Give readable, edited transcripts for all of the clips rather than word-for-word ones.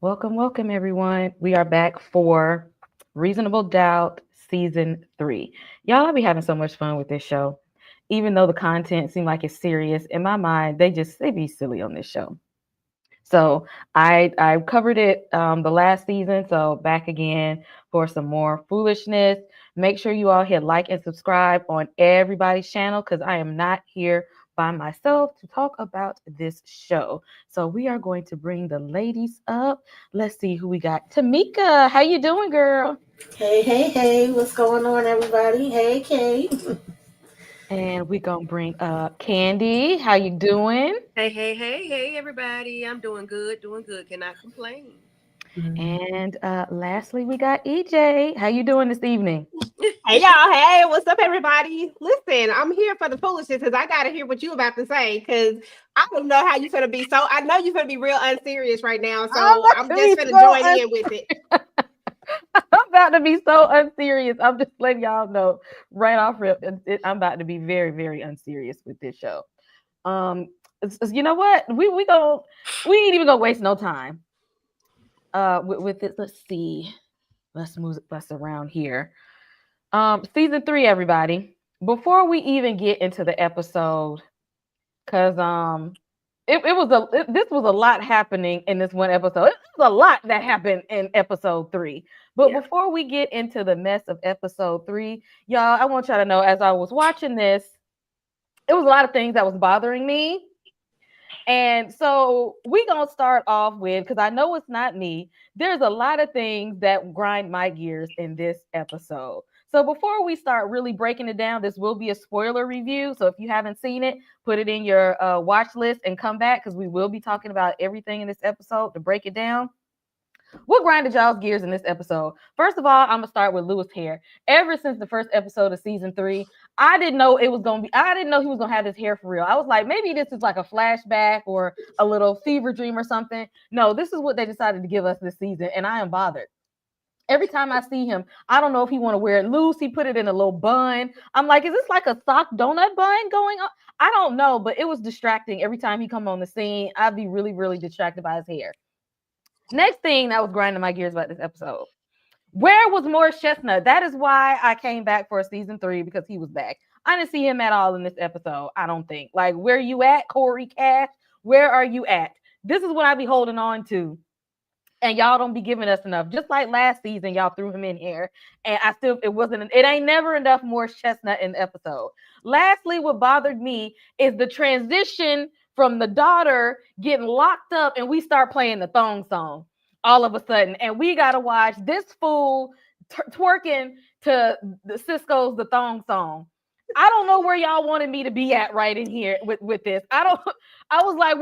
Welcome, everyone. We are back for Reasonable Doubt Season 3. Y'all, I be having so much fun with this show. Even though the content seems like it's serious, in my mind, they be silly on this show. So I covered it the last season. So back again for some more foolishness. Make sure you all hit like and subscribe on everybody's channel because I am not here by myself to talk about this show. So we are going to bring the ladies up. Let's see who we got. Tamika, how you doing, girl? Hey, what's going on, everybody? Hey, Kate. And we're gonna bring up Candy. How you doing? Hey, everybody. I'm doing good. Cannot complain. And lastly, we got EJ. How you doing this evening? Hey y'all, hey, what's up, everybody? Listen, I'm here for the foolishness because I gotta hear what you about to say because I don't know how you gonna be. So I know you're gonna be real unserious right now. I'm So about I'm to just be gonna so join in with it. I'm about to be so unserious. I'm just letting y'all know right off rip. I'm about to be very, very unserious with this show. Um, you know what? We ain't even gonna waste no time. With it. Let's see. Let's move us around here. Season 3, everybody. Before we even get into the episode, because this was a lot happening in this one episode. It was a lot that happened in episode 3. But Yeah. before we get into the mess of episode 3, y'all, I want y'all to know as I was watching this, it was a lot of things that was bothering me. And so we gonna start off with, because I know it's not me, there's a lot of things that grind my gears in this episode. So before we start really breaking it down, this will be a spoiler review. So if you haven't seen it, put it in your watch list and come back because we will be talking about everything in this episode to break it down. What grinded y'all's gears in this episode? First of all, I'm gonna start with Lewis' hair. Ever since the first episode of season 3, I didn't know it was gonna be. I didn't know he was gonna have this hair for real. I was like, maybe this is like a flashback or a little fever dream or something. No, this is what they decided to give us this season, and I am bothered. Every time I see him, I don't know if he want to wear it loose. He put it in a little bun. I'm like, is this like a sock donut bun going on? I don't know, but it was distracting every time he come on the scene. I'd be really, really distracted by his hair. Next thing that was grinding my gears about this episode. Where was Morris Chestnut? That is why I came back for season 3 because he was back. I didn't see him at all in this episode. I don't think. Like, where you at, Corey Cash? Where are you at? This is what I be holding on to. And y'all don't be giving us enough. Just like last season, y'all threw him in here. And it ain't never enough Morris Chestnut in the episode. Lastly, what bothered me is the transition from the daughter getting locked up and we start playing the thong song all of a sudden. And we got to watch this fool twerking to the Cisco's The Thong Song. I don't know where y'all wanted me to be at right in here with this. I was like,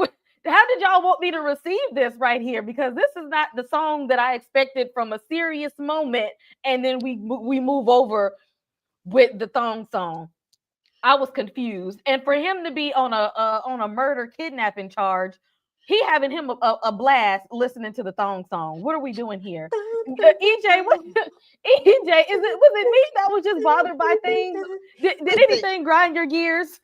how did y'all want me to receive this right here? Because this is not the song that I expected from a serious moment. And then we move over with the thong song. I was confused. And for him to be on a murder kidnapping charge, he having him a blast listening to the thong song. What are we doing here? EJ, was it me that was just bothered by things? Did anything grind your gears?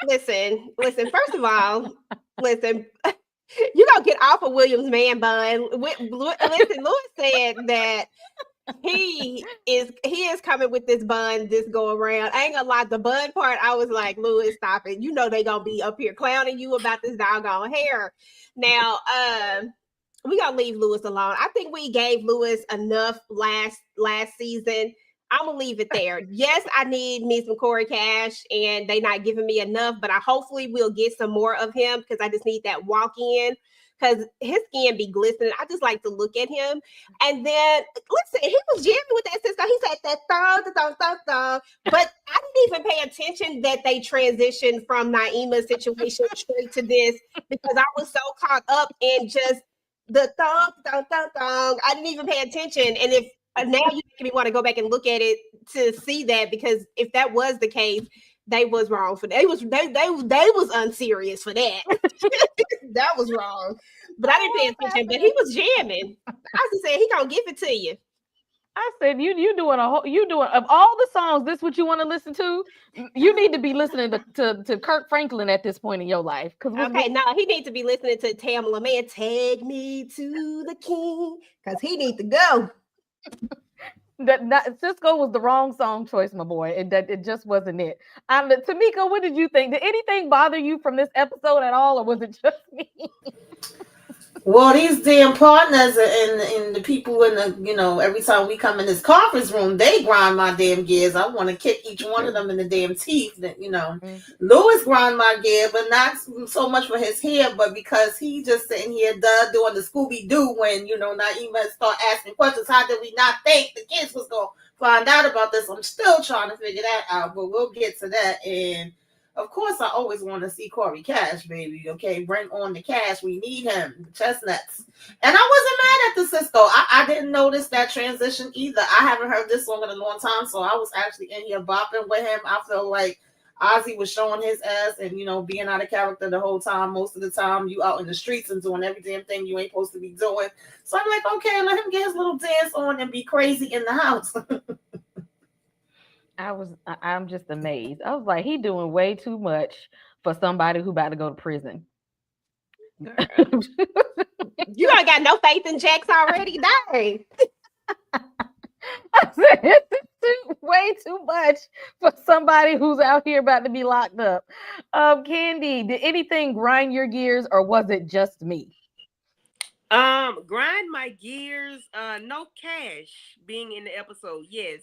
Listen. First of all, listen. You gonna get off of William's man bun. Listen, Lewis said that he is coming with this bun this go around. I ain't gonna lie, the bun part, I was like, Lewis, stop it. You know they gonna be up here clowning you about this doggone hair. Now, we gonna leave Lewis alone. I think we gave Lewis enough last season. I'm gonna leave it there. Yes, I need me some Corey Cash, and they not giving me enough, but I hopefully will get some more of him because I just need that walk in. Because his skin be glistening. I just like to look at him. And then, listen, he was jamming with that Cisco. He said that thong. But I didn't even pay attention that they transitioned from Naima's situation straight to this because I was so caught up in just the thong. I didn't even pay attention. And if now you making me want to go back and look at it to see that, because if that was the case, they was wrong for that. They was unserious for that. That was wrong. But I didn't pay attention. But he was jamming. I was saying he gonna give it to you. I said, you doing of all the songs, this what you want to listen to? You need to be listening to Kirk Franklin at this point in your life. Okay, no, he needs to be listening to Tamala Man. Take me to the king, because he needs to go. that Cisco was the wrong song choice, my boy. It just wasn't it. Tamika, what did you think? Did anything bother you from this episode at all, or was it just me? Well, these damn partners and the people in the, every time we come in this conference room, they grind my damn gears. I want to kick each one of them in the damn teeth. Louis grind my gear, but not so much for his hair, but because he just sitting here doing the Scooby-Doo when, Naima start asking questions. How did we not think the kids was going to find out about this? I'm still trying to figure that out, but we'll get to that. And of course, I always want to see Corey Cash, baby. Okay, bring on the Cash. We need him. Chestnuts. And I wasn't mad at the Cisco. I didn't notice that transition either. I haven't heard this song in a long time, so I was actually in here bopping with him. I feel like Ozzy was showing his ass and, being out of character the whole time. Most of the time, you out in the streets and doing every damn thing you ain't supposed to be doing. So I'm like, okay, let him get his little dance on and be crazy in the house. I'm just amazed. I was like, he doing way too much for somebody who about to go to prison. You ain't got no faith in Jax already, dang. I said, it's way too much for somebody who's out here about to be locked up. Candy, did anything grind your gears, or was it just me? Grind my gears. No Cash being in the episode, yes.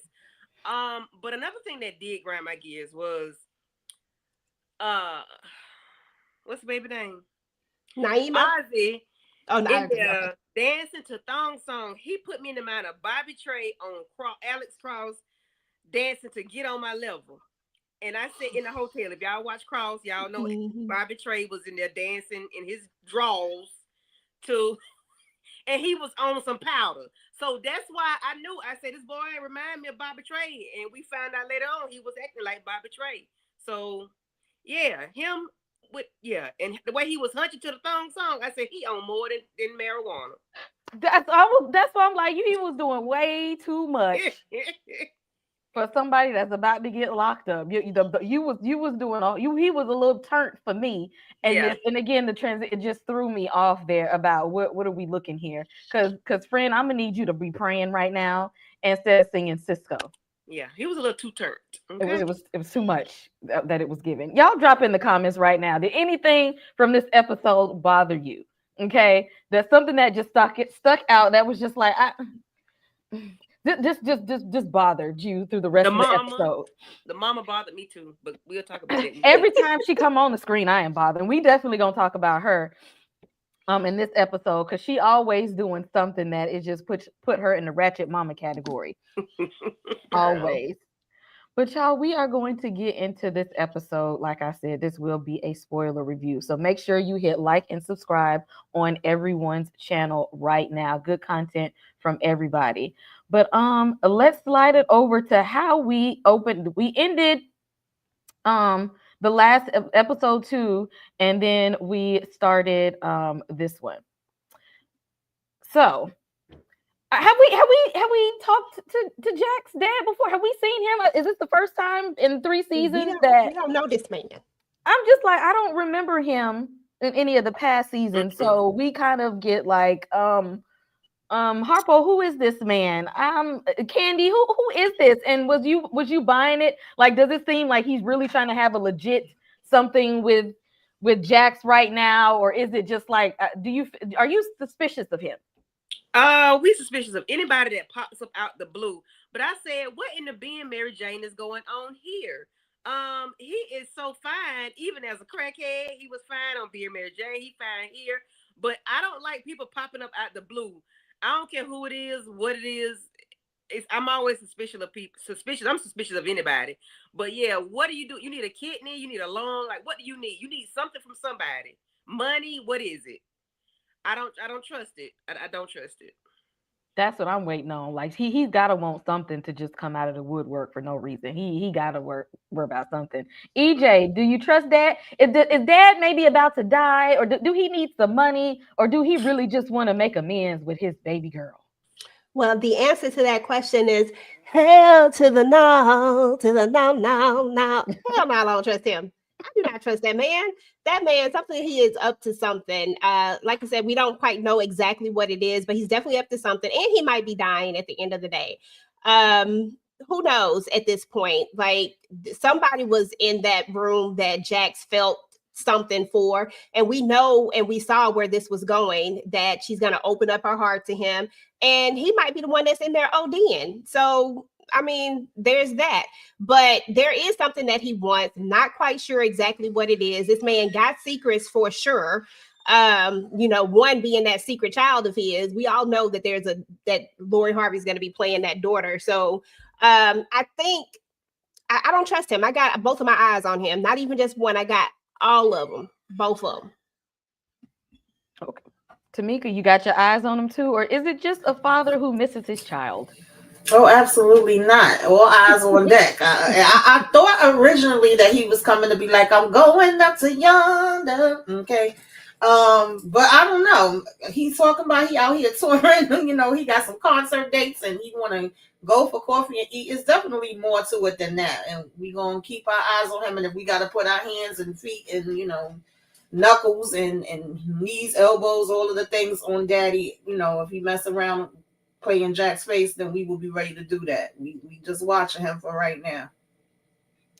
But another thing that did grind my gears was what's the baby name? Naima. Ozzy. Oh, no. In there dancing to thong song. He put me in the mind of Bobby Trey on Alex Cross dancing to Get On My Level. And I said in the hotel, if y'all watch Cross, y'all know Bobby Trey was in there dancing in his drawers and he was on some powder. So that's why I knew. I said, this boy remind me of Bobby Trey. And we found out later on he was acting like Bobby Trey. So, yeah, him and the way he was hunching to the thong song, I said, he on more than marijuana. That's why I'm like, he was doing way too much for somebody that's about to get locked up. You was doing all he was a little turnt for me, and and again the transit it just threw me off there about what are we looking here? Because friend, I'm gonna need you to be praying right now instead of singing Cisco. Yeah, he was a little too turnt. Okay? It was too much that it was given. Y'all drop in the comments right now. Did anything from this episode bother you? Okay, that's something that just stuck out. That was just like just bothered you through the rest of the episode. The mama bothered me too, but we'll talk about it. Every time she come on the screen, I am bothered. And we definitely gonna talk about her in this episode because she always doing something that is just put her in the ratchet mama category. Always. But y'all, we are going to get into this episode. Like I said, this will be a spoiler review. So make sure you hit like and subscribe on everyone's channel right now. Good content from everybody. But let's slide it over to how we ended the last episode 2, and then we started this one. So have we talked to Jack's dad before? Have we seen him? Is this the first time in 3 seasons we don't know this man? I'm just like, I don't remember him in any of the past seasons. So we kind of get like, Harpo, who is this man? Candy, who is this? And was you buying it? Like, does it seem like he's really trying to have a legit something with Jax right now, or is it just like, are you suspicious of him? We suspicious of anybody that pops up out the blue. But I said, what in the being Mary Jane is going on here? He is so fine, even as a crackhead. He was fine on Being Mary Jane. He fine here. But I don't like people popping up out the blue. I don't care who it is, what it is. I'm always suspicious of people. I'm suspicious of anybody. But yeah, what do? You need a kidney? You need a lung? Like, what do you need? You need something from somebody. Money? What is it? I don't trust it. I don't trust it. That's what I'm waiting on. Like he's gotta want something to just come out of the woodwork for no reason. He gotta worry about something. EJ, do you trust Dad? Is Dad maybe about to die, or do he need some money, or do he really just want to make amends with his baby girl? Well, the answer to that question is hell to the no, to the no, no, no. Hell no, I don't trust him. I do not trust that man. That man, something he is up to something. Like I said, we don't quite know exactly what it is, but he's definitely up to something, and he might be dying at the end of the day. Um, who knows at this point? Like somebody was in that room that Jax felt something for, and we know and we saw where this was going. That she's going to open up her heart to him, and he might be the one that's in there ODing. So, I mean, there's that. But there is something that he wants. Not quite sure exactly what it is. This man got secrets for sure. One being that secret child of his. We all know that that Lori Harvey's going to be playing that daughter. So, I think I don't trust him. I got both of my eyes on him. Not even just one. I got all of them, both of them. Okay. Tamika, you got your eyes on him too? Or is it just a father who misses his child? Oh, absolutely not. All eyes on deck. I thought originally that he was coming to be like, I'm going up to yonder. Okay. But I don't know. He's talking about he out here touring, he got some concert dates and he wanna go for coffee and eat. It's definitely more to it than that. And we gonna keep our eyes on him, and if we gotta put our hands and feet and knuckles and knees, elbows, all of the things on daddy, if he mess around playing Jack's face, then we will be ready to do that. We just watching him for right now.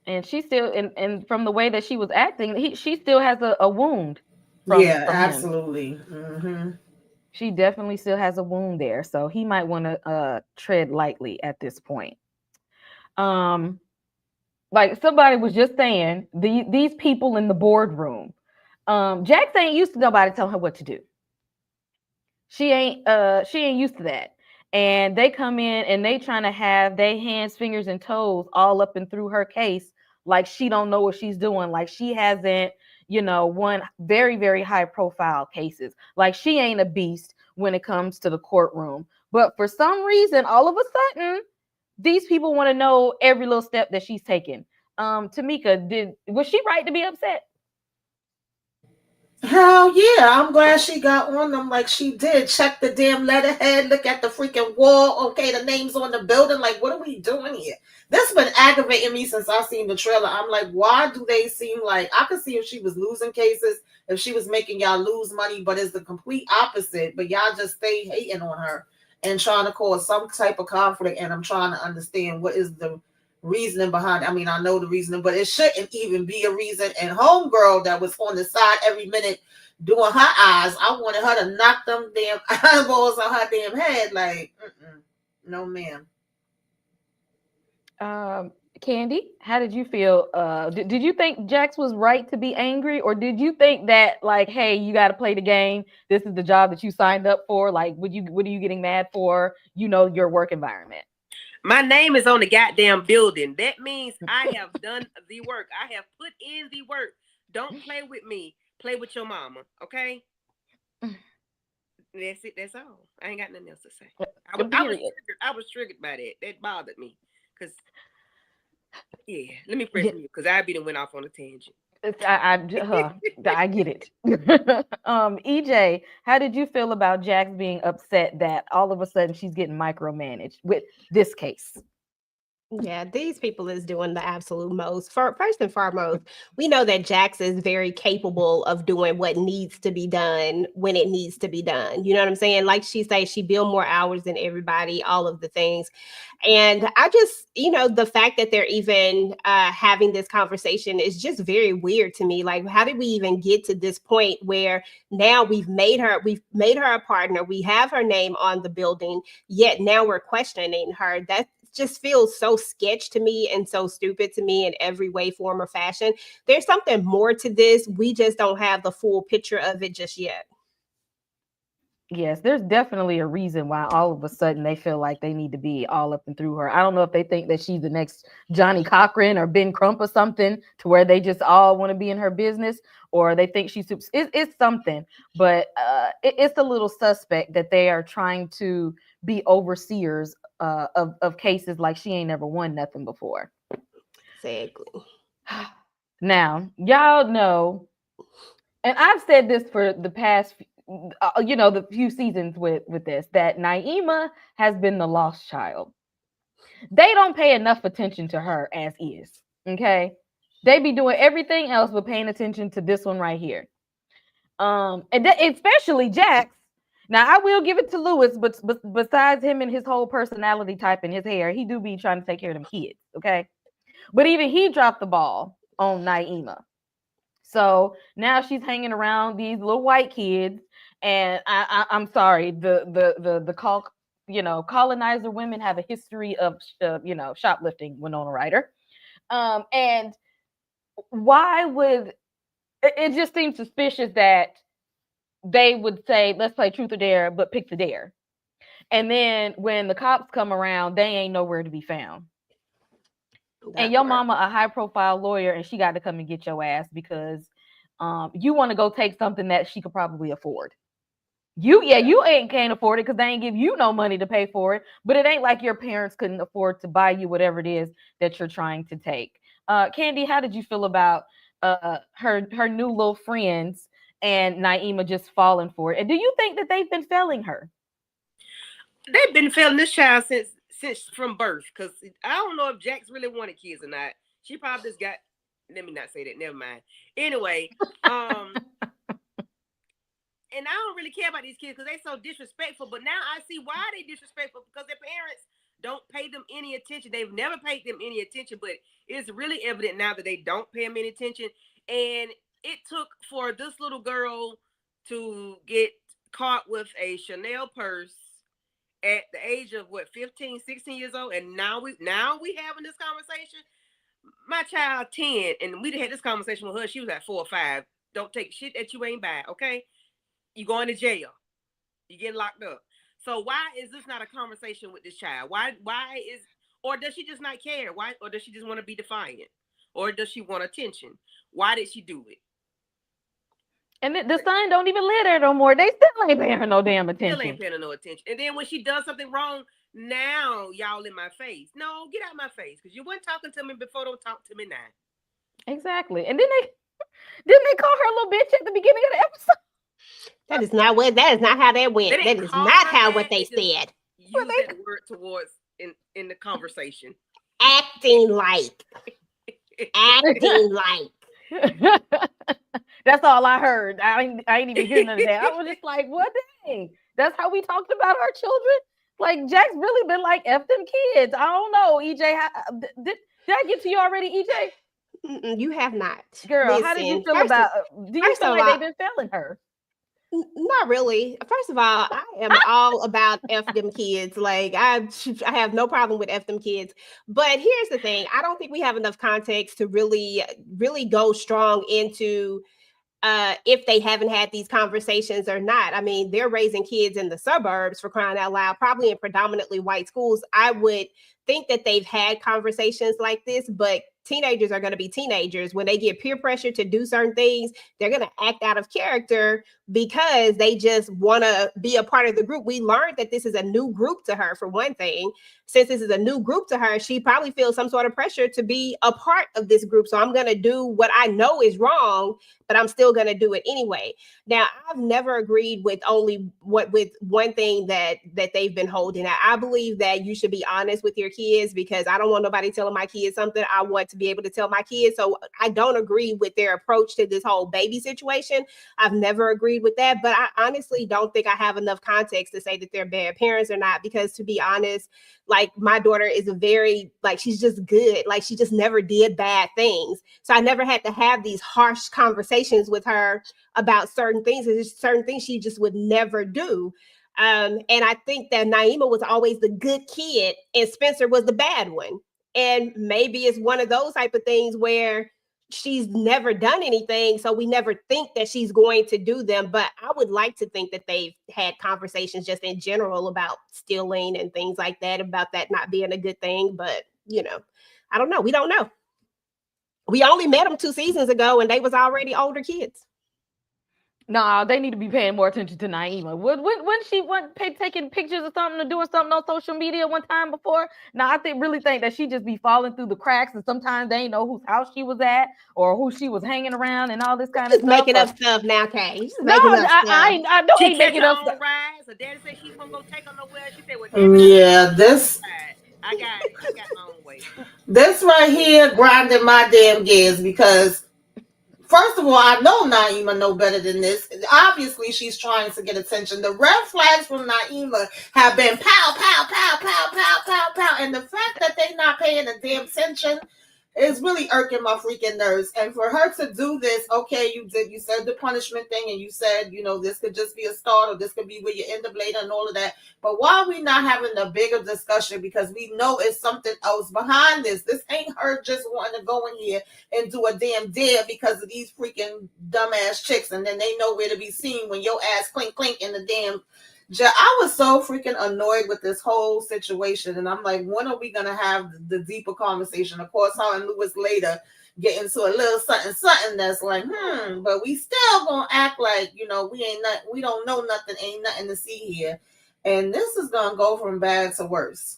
And she still, and from the way that she was acting, she still has a wound from him. Absolutely. Mm-hmm. She definitely still has a wound there, so he might want to tread lightly at this point. Like somebody was just saying, these people in the boardroom, Jax ain't used to nobody telling her what to do. She ain't used to that. And they come in and they trying to have their hands, fingers, and toes all up and through her case, like she don't know what she's doing, like she hasn't, won very, very high profile cases. Like she ain't a beast when it comes to the courtroom. But for some reason, all of a sudden, these people want to know every little step that she's taking. Tamika, was she right to be upset? Hell yeah, I'm glad she got on them like she did. Check the damn letterhead, look at the freaking wall. Okay, the name's on the building. Like, what are we doing here? This been aggravating me since I seen the trailer. I'm like, why do they seem like I could see if she was losing cases, if she was making y'all lose money, but it's the complete opposite. But y'all just stay hating on her and trying to cause some type of conflict. And I'm trying to understand what is the reasoning behind it. I mean, I know the reasoning, but it shouldn't even be a reason. And homegirl that was on the side every minute doing her eyes, I wanted her to knock them damn eyeballs on her damn head. Like, no, ma'am. Candy, how did you feel? Did you think Jax was right to be angry, or did you think that, like, hey, you got to play the game? This is the job that you signed up for. Like, what are you getting mad for? Your work environment. My name is on the goddamn building. That means I have done the work. I have put in the work. Don't play with me. Play with your mama, okay? That's it. That's all. I ain't got nothing else to say. I was triggered by that. That bothered me. Because, yeah, let me press you because I be the went off on a tangent. I get it. EJ, how did you feel about Jax being upset that all of a sudden she's getting micromanaged with this case? Yeah, these people is doing the absolute most. First and foremost, we know that Jax is very capable of doing what needs to be done when it needs to be done. You know what I'm saying? Like she says, she build more hours than everybody, all of the things. And I just, the fact that they're even having this conversation is just very weird to me. Like, how did we even get to this point where now we've made her a partner, we have her name on the building, yet now we're questioning her? That just feels so sketch to me and so stupid to me in every way, form, or fashion. There's something more to this. We just don't have the full picture of it just yet. Yes, there's definitely a reason why all of a sudden they feel like they need to be all up and through her. I don't know if they think that she's the next Johnny Cochran or Ben Crump or something, to where they just all want to be in her business, or they think she's it's something. But it's a little suspect that they are trying to be overseers of cases like she ain't never won nothing before. Exactly. Now, y'all know, and I've said this for the past the few seasons with this, that Naima has been the lost child. They don't pay enough attention to her as is. Okay, they be doing everything else but paying attention to this one right here. And especially Jax. Now I will give it to Lewis, but besides him and his whole personality type and his hair, he do be trying to take care of them kids. Okay, but even he dropped the ball on Naima. So now she's hanging around these little white kids, and I'm sorry, the colonizer women have a history of shoplifting. Winona Ryder, and why would it just seems suspicious that they would say, let's play truth or dare, but pick the dare. And then when the cops come around, they ain't nowhere to be found. And your mama a high profile lawyer, and she got to come and get your ass because you want to go take something that she could probably afford. You can't afford it because they ain't give you no money to pay for it. But it ain't like your parents couldn't afford to buy you whatever it is that you're trying to take. Candy, how did you feel about her new little friends and Naima just falling for it? And do you think that they've been failing her? They've been failing this child since from birth, because I don't know if Jax really wanted kids or not. She probably just got, let me not say that, never mind. Anyway, and I don't really care about these kids because they're so disrespectful, but now I see why they disrespectful, because their parents don't pay them any attention. They've never paid them any attention, but it's really evident now that they don't pay them any attention. And it took for this little girl to get caught with a Chanel purse at the age of 15, 16 years old, and now we having this conversation. My child 10, and we had this conversation with her. She was at 4 or 5. Don't take shit that you ain't buy, okay? You going to jail. You getting locked up. So why is this not a conversation with this child? Why is, or does she just not care? Why, or does she just want to be defiant? Or does she want attention? Why did she do it? And the son don't even live there no more. They still ain't paying her no damn attention. Still ain't paying her no attention. And then when she does something wrong, now y'all in my face. No, get out my face, because you weren't talking to me before. Don't talk to me now. Exactly. And then didn't they call her a little bitch at the beginning of the episode? That is not how that went. That is not how what they said. Use that word towards in the conversation. Acting like. That's all I heard. I ain't even hear none of that. I was just like, what dang? That's how we talked about our children? Like, Jack's really been like, F them kids. I don't know, EJ. Did I get to you already, EJ? You have not. Girl, listen, how did you feel about, do you feel like they've been failing her? Not really. First of all, I am all about F them kids. Like, I have no problem with F them kids. But here's the thing. I don't think we have enough context to really go strong into if they haven't had these conversations or not. I mean, they're raising kids in the suburbs, for crying out loud, probably in predominantly white schools. I would think that they've had conversations like this, but teenagers are going to be teenagers. When they get peer pressure to do certain things, they're going to act out of character because they just want to be a part of the group. We learned that this is a new group to her, for one thing. Since this is a new group to her, she probably feels some sort of pressure to be a part of this group. So I'm going to do what I know is wrong, but I'm still going to do it anyway. Now, I've never agreed with with one thing that they've been holding out. I believe that you should be honest with your kids, because I don't want nobody telling my kids something I want to be able to tell my kids. So I don't agree with their approach to this whole baby situation. I've never agreed with that, but I honestly don't think I have enough context to say that they're bad parents or not, because to be honest, like, my daughter is she's just good. Like, she just never did bad things. So I never had to have these harsh conversations with her about certain things. There's certain things she just would never do. And I think that Naima was always the good kid and Spencer was the bad one. And maybe it's one of those type of things where she's never done anything, so we never think that she's going to do them. But I would like to think that they've had conversations just in general about stealing and things like that, about that not being a good thing. But, I don't know. We don't know. We only met them 2 seasons ago and they was already older kids. No, they need to be paying more attention to Naima. When she went taking pictures or something or doing something on social media one time before? Now I really think that she just be falling through the cracks, and sometimes they ain't know whose house she was at or who she was hanging around and all this kind of Just stuff. making up stuff now, Kay. She's just No, making up stuff. I don't She ain't catch making her up own stuff. rides. Her daddy said she wasn't gonna take her nowhere. She said, "Well, damn it, I'm Yeah, gonna this ride. I got my own way." this right here grinding my damn gears because first of all, I know Naima know better than this. Obviously, she's trying to get attention. The red flags from Naima have been pow, pow, pow, pow, pow, pow, pow. And the fact that they're not paying a damn attention is really irking my freaking nerves. And for her to do this, okay, you said the punishment thing, and you said, this could just be a start, or this could be where you end up later and all of that. But why are we not having a bigger discussion? Because we know it's something else behind this. This ain't her just wanting to go in here and do a damn dare because of these freaking dumbass chicks, and then they know where to be seen when your ass clink clink in the damn. I was so freaking annoyed with this whole situation, and I'm like, when are we gonna have the deeper conversation? Of course, her and Lewis later get into a little something that's like, but we still gonna act like we don't know nothing, ain't nothing to see here, and this is gonna go from bad to worse.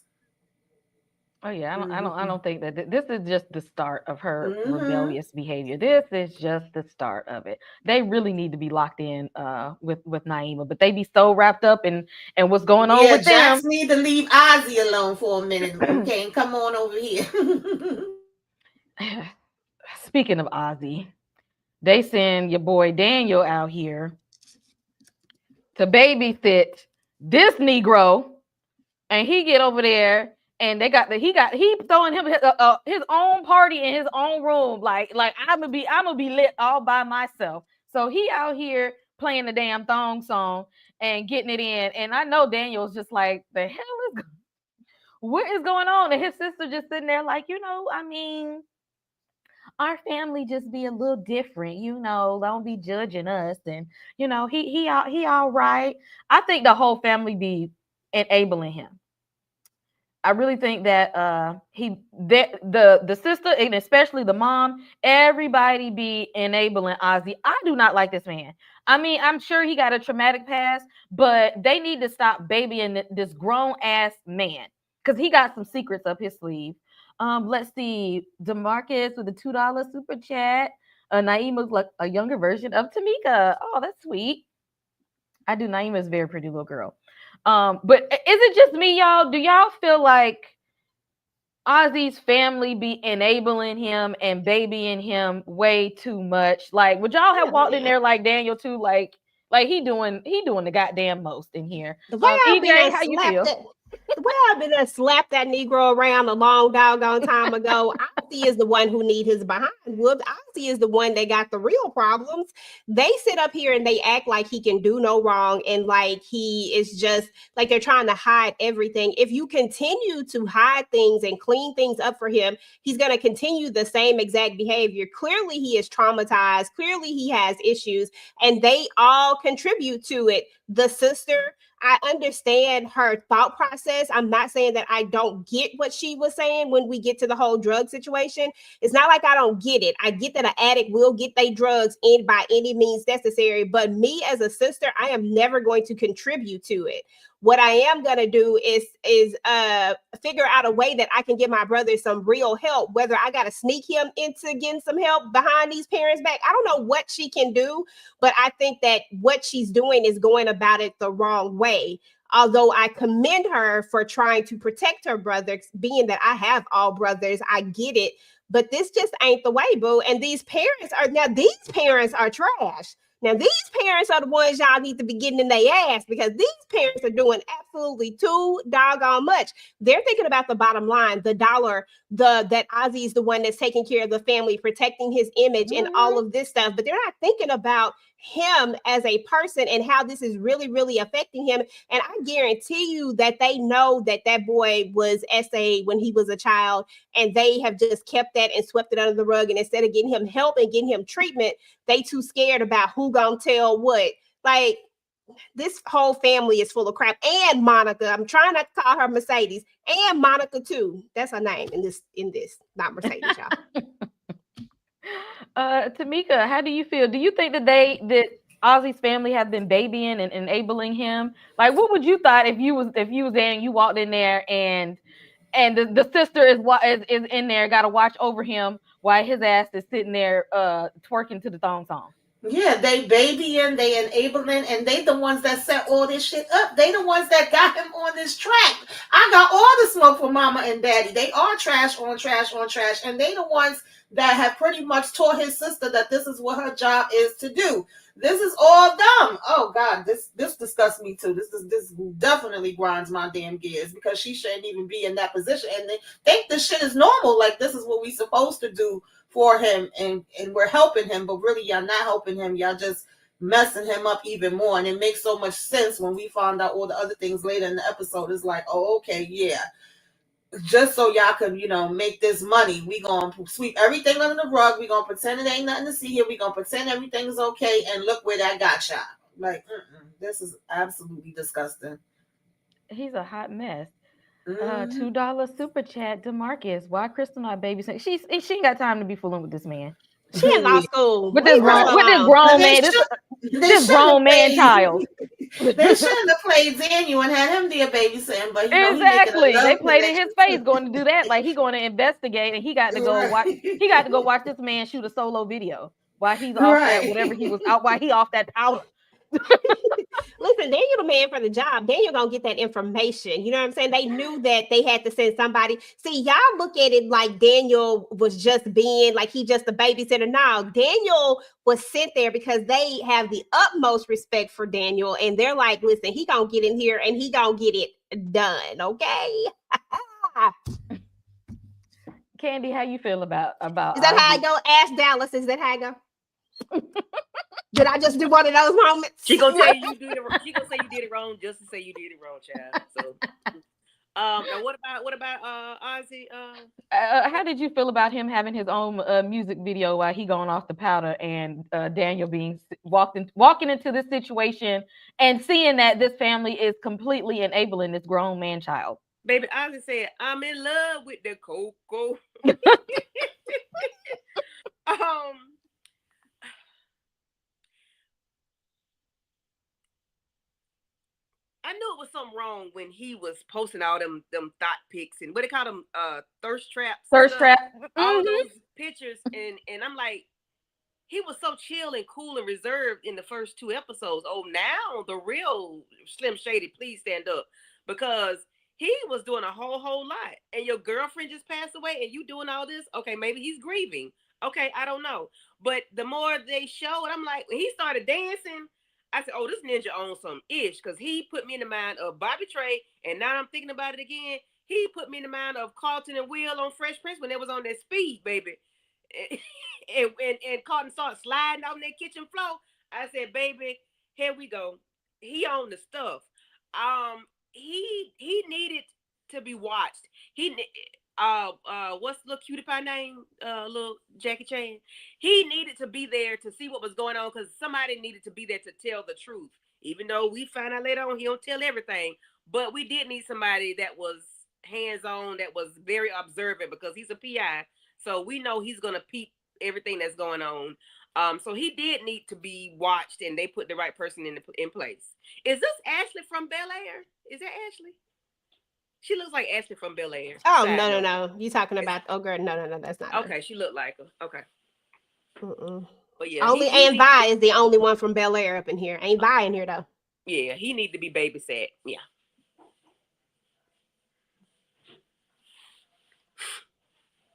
Oh yeah, I don't think that this is just the start of her Mm-hmm. rebellious behavior. This is just the start of it. They really need to be locked in with Naima, but they be so wrapped up in what's going on with Jax them. need to leave Ozzy alone for a minute, okay, and come on over here. Speaking of Ozzy, they send your boy Daniel out here to babysit this Negro, and he get over there and he throwing him his own party in his own room, like I'm gonna be lit all by myself. So he out here playing the damn thong song and getting it in, and I know Daniel's just like, the hell is what is going on? And his sister just sitting there like, I mean, our family just be a little different, don't be judging us. And he all right. I think the whole family be enabling him. I really think that the sister, and especially the mom, everybody be enabling Ozzy. I do not like this man. I mean, I'm sure he got a traumatic past, but they need to stop babying this grown ass man because he got some secrets up his sleeve. Let's see, Demarcus with the $2 super chat. Naima's like a younger version of Tamika. Oh, that's sweet. I do. Naima's a very pretty little girl. But is it just me, y'all? Do y'all feel like Ozzy's family be enabling him and babying him way too much? Like, would y'all have walked in there like Daniel too? Like he doing the goddamn most in here. The way EJ, how you feel? The way I've been slapped that Negro around a long doggone time ago, Ozzy is the one who need his behind whooped. Ozzy is the one that got the real problems. They sit up here and they act like he can do no wrong, and like he is just like they're trying to hide everything. If you continue to hide things and clean things up for him, he's going to continue the same exact behavior. Clearly, he is traumatized. Clearly, he has issues, and they all contribute to it. The sister, I understand her thought process. I'm not saying that I don't get what she was saying when we get to the whole drug situation. It's not like I don't get it. I get that an addict will get their drugs in by any means necessary. But me as a sister, I am never going to contribute to it. What I am going to do is figure out a way that I can give my brother some real help, whether I got to sneak him into getting some help behind these parents' back. I don't know what she can do, but I think that what she's doing is going about it the wrong way. Although I commend her for trying to protect her brothers, being that I have all brothers, I get it. But this just ain't the way, boo. And these parents are trash. Now, these parents are the ones y'all need to be getting in their ass, because these parents are doing absolutely too doggone much. They're thinking about the bottom line, the dollar, that Ozzy is the one that's taking care of the family, protecting his image and all of this stuff. But they're not thinking about him as a person and how this is really, really affecting him. And I guarantee you that they know that that boy was SA when he was a child, and they have just kept that and swept it under the rug. And instead of getting him help and getting him treatment, they too scared about who gonna tell what. Like, this whole family is full of crap. And Monica, I'm trying not to call her Mercedes, and Monica too. That's her name in this, not Mercedes, y'all. Tamika, how do you feel? Do you think that Ozzy's family have been babying and enabling him. Like, what would you thought if you was there and you walked in there and the sister is in there, got to watch over him while his ass is sitting there twerking to the thong song. Yeah, they babying, they enabling, and they the ones that set all this shit up. They the ones that got him on this track. I got all the smoke for mama and daddy. They are trash on trash on trash, and they the ones that have pretty much taught his sister that this is what her job is to do. This is all dumb. Oh God, this disgusts me too. This definitely grinds my damn gears because she shouldn't even be in that position, and they think this shit is normal. Like this is what we supposed to do for him, and we're helping him, but really y'all not helping him. Y'all just messing him up even more. And it makes so much sense when we found out all the other things later in the episode. It's like, oh, okay, yeah. Just so y'all can, make this money, we gonna sweep everything under the rug. We gonna pretend it ain't nothing to see here. We gonna pretend everything's okay, and look where that got y'all. Like, this is absolutely disgusting. He's a hot mess. $2 super chat, DeMarcus. Why Crystal not babysitting? She ain't got time to be fooling with this man. She in law school. With this grown man, this grown man child. They shouldn't have played Daniel and had him there babysitting, but exactly. They played in his face going to do that. Like he going to investigate, and he got to go watch. He got to go watch this man shoot a solo video while he's off that whatever he was out. While he off that powder. Listen, Daniel the man for the job. Daniel gonna get that information. You know what I'm saying? They knew that they had to send somebody. See, y'all look at it like Daniel was just being like he just a babysitter. No, Daniel was sent there because they have the utmost respect for Daniel, and they're like, listen, he gonna get in here and he gonna get it done. Okay. Candy, how you feel about? Is that how I go? Ask Dallas. Is that how I go? Did I just do one of those moments? She gonna say you did it. She gonna say you did it wrong just to say you did it wrong, child. So, and what about Ozzy? How did you feel about him having his own music video while he going off the powder, and Daniel being walking into this situation and seeing that this family is completely enabling this grown man child? Baby, Ozzy said, "I'm in love with the cocoa." I knew it was something wrong when he was posting all them thought pics and what they call them thirst traps. All those pictures, and I'm like, he was so chill and cool and reserved in the first 2 episodes. Oh, now the real Slim Shady, please stand up, because he was doing a whole lot, and your girlfriend just passed away, and you doing all this. Okay, maybe he's grieving. Okay, I don't know, but the more they showed, I'm like, when he started dancing, I said, oh, this ninja owns some ish, because he put me in the mind of Bobby Trey, and now I'm thinking about it again. He put me in the mind of Carlton and Will on Fresh Prince when they was on that speed, baby. And Carlton started sliding on that kitchen floor. I said, baby, here we go. He owned the stuff. He needed to be watched. What's the little cutie pie name? Little Jackie Chan. He needed to be there to see what was going on, because somebody needed to be there to tell the truth. Even though we find out later on he don't tell everything, but we did need somebody that was hands-on, that was very observant, because he's a PI, so we know he's gonna peep everything that's going on. So he did need to be watched, and they put the right person in place. Is this Ashley from Bel Air? Is that Ashley? She looks like Ashley from Bel Air. Oh, no. You talking about, oh, girl, no, that's not okay, her. She looked like her. Okay. But yeah. Only Aunt Vi is the only one from Bel Air up in here. Ain't Vi in here, though. Yeah, he need to be babysat. Yeah.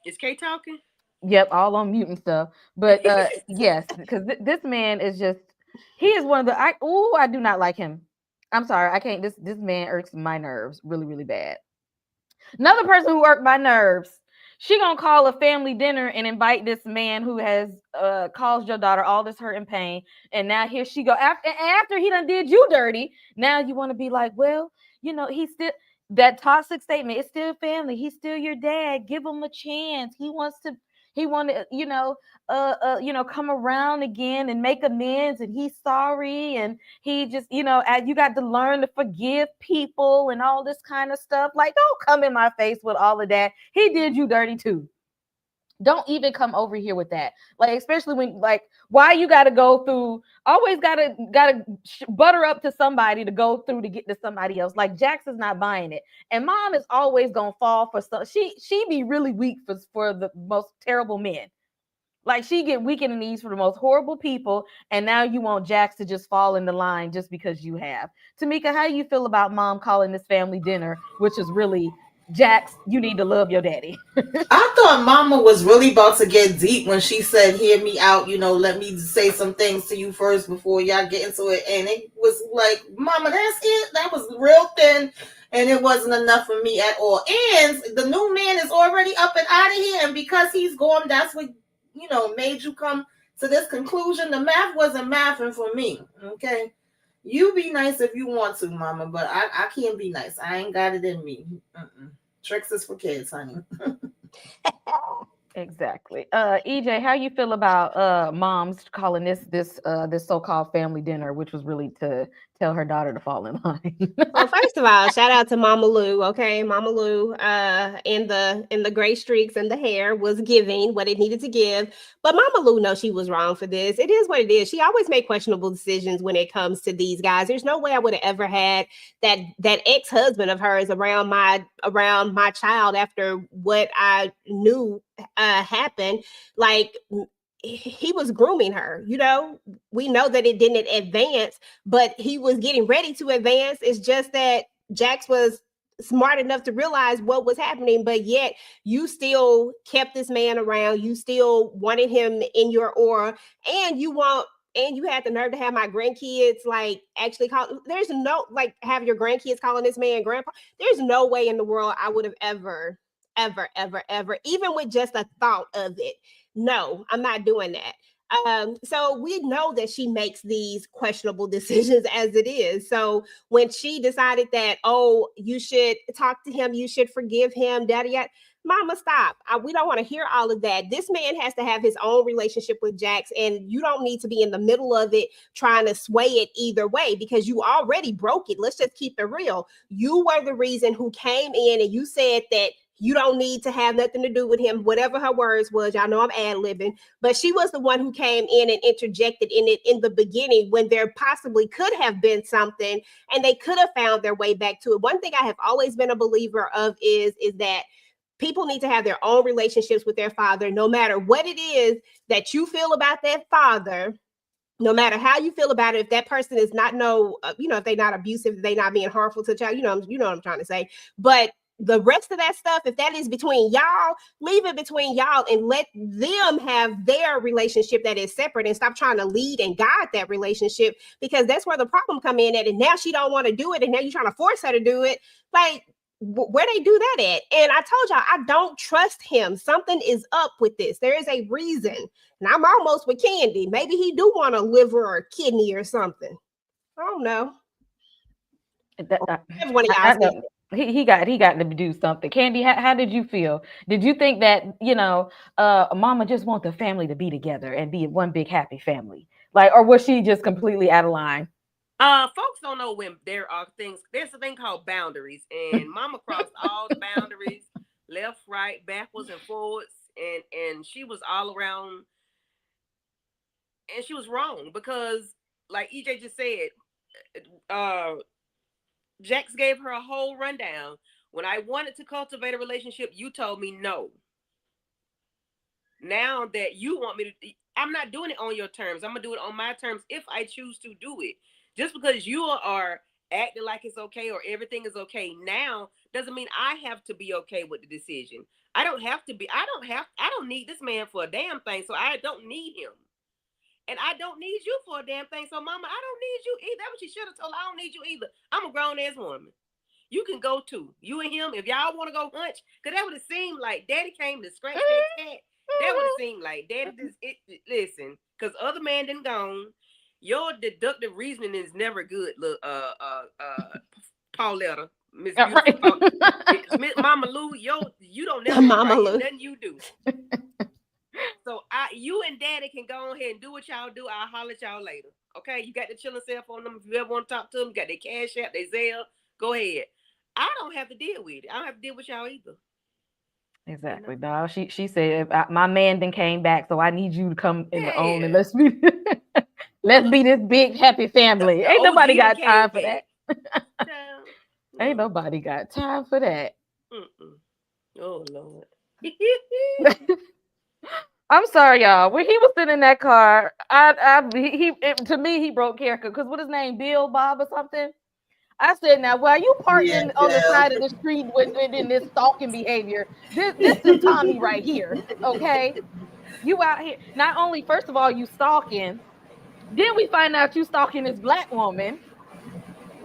Is Kay talking? Yep, all on mute and stuff. But yes, because this man is just, he is one of the, I do not like him. I'm sorry, I can't. This man irks my nerves really, really bad. Another person who irked my nerves, she gonna call a family dinner and invite this man who has caused your daughter all this hurt and pain, and now here she go after he done did you dirty. Now you want to be like, well, he's still that toxic statement. It's still family. He's still your dad. Give him a chance. He wanted, come around again and make amends, and he's sorry, and he just, you got to learn to forgive people and all this kind of stuff. Like, don't come in my face with all of that. He did you dirty too. Don't even come over here with that. Like, especially when, like, why you got to go through, always gotta butter up to somebody to go through to get to somebody else. Like, Jax is not buying it, and mom is always gonna fall for some. She be really weak for the most terrible men. Like, she get weak in the knees for the most horrible people, and now you want Jax to just fall in the line just because you have. Tamika, how do you feel about mom calling this family dinner, which is really, Jax, you need to love your daddy? I thought Mama was really about to get deep when she said, "Hear me out, let me say some things to you first before y'all get into it." And it was like, "Mama, that's it. That was real thin, and it wasn't enough for me at all." And the new man is already up and out of here, and because he's gone, that's what made you come to this conclusion. The math wasn't mathing for me. Okay, you be nice if you want to, Mama, but I can't be nice. I ain't got it in me. Tricks is for kids, honey. Exactly. EJ, how you feel about moms calling this so-called family dinner, which was really to tell her daughter to fall in line? Well, first of all, shout out to Mama Lou. Okay, Mama Lou, in the gray streaks and the hair was giving what it needed to give. But Mama Lou knows she was wrong for this. It is what it is. She always made questionable decisions when it comes to these guys. There's no way I would have ever had that ex-husband of hers around my child after what I knew happened. Like, he was grooming her. We know that it didn't advance, but he was getting ready to advance. It's just that Jax was smart enough to realize what was happening, but yet you still kept this man around. You still wanted him in your aura, and you had the nerve to have my grandkids like actually call. There's no, like, have your grandkids calling this man grandpa. There's no way in the world I would have ever, even with just a thought of it. No, I'm not doing that. So we know that she makes these questionable decisions as it is. So when she decided that, oh, you should talk to him, you should forgive him, daddy, Mama, stop. We don't want to hear all of that. This man has to have his own relationship with Jax, and you don't need to be in the middle of it trying to sway it either way, because you already broke it. Let's just keep it real. You were the reason who came in and you said that you don't need to have nothing to do with him, whatever her words was. Y'all know I'm ad-libbing, but she was the one who came in and interjected in it in the beginning when there possibly could have been something and they could have found their way back to it. One thing I have always been a believer of is that people need to have their own relationships with their father, no matter what it is that you feel about that father. No matter how you feel about it, if that person is not if they're not abusive, if they're not being harmful to the child, you know what I'm trying to say. But the rest of that stuff, if that is between y'all, leave it between y'all and let them have their relationship that is separate, and stop trying to lead and guide that relationship, because that's where the problem come in at. And now she don't want to do it, and now you're trying to force her to do it. Like, where they do that at? And I told y'all, I don't trust him. Something is up with this. There is a reason. And I'm almost with Candy. Maybe he do want a liver or a kidney or something. I don't know. One of y'all know. He got to do something. Candy, how did you feel? Did you think that Mama just want the family to be together and be one big happy family, like, or was she just completely out of line? Folks don't know when there are things. There's a thing called boundaries, and Mama crossed all the boundaries, left, right, backwards, and forwards, and she was all around, and she was wrong because, like EJ just said, Jax gave her a whole rundown. When I wanted to cultivate a relationship, you told me no. Now that you want me to, I'm not doing it on your terms. I'm going to do it on my terms if I choose to do it. Just because you are acting like it's okay or everything is okay now doesn't mean I have to be okay with the decision. I don't need this man for a damn thing, so I don't need him. And I don't need you for a damn thing. So, Mama, I don't need you either. That's what she should have told her. I don't need you either. I'm a grown-ass woman. You can go too. You and him, if y'all want to go hunch, because that would have seemed like Daddy came to scratch that cat. That would have seemed like Daddy listen, because other man done gone. Your deductive reasoning is never good, look, Pauletta. Miss Mama Lou, you don't never Mama Lou. Nothing you do. So you and Daddy can go ahead and do what y'all do. I'll holler at y'all later. Okay, you got the chilling cell phone number. If you ever want to talk to them, you got their Cash App, their Zelle. Go ahead. I don't have to deal with it. I don't have to deal with y'all either. Exactly, dog. She said my man then came back, so I need you to come in the own and Yeah. let's be this big happy family. The Ain't nobody OG done got time came for that. back. Child, Ain't no. nobody got time for that. Mm-mm. Oh Lord. I'm sorry, y'all. When he was sitting in that car, to me he broke character because what his name, Bill Bob or something. I said, now, why you Yeah, parking on the Bill. side of the street in this stalking behavior? This is Tommy right here. Okay, you out here. Not only, first of all, you stalking. Then we find out you stalking this black woman.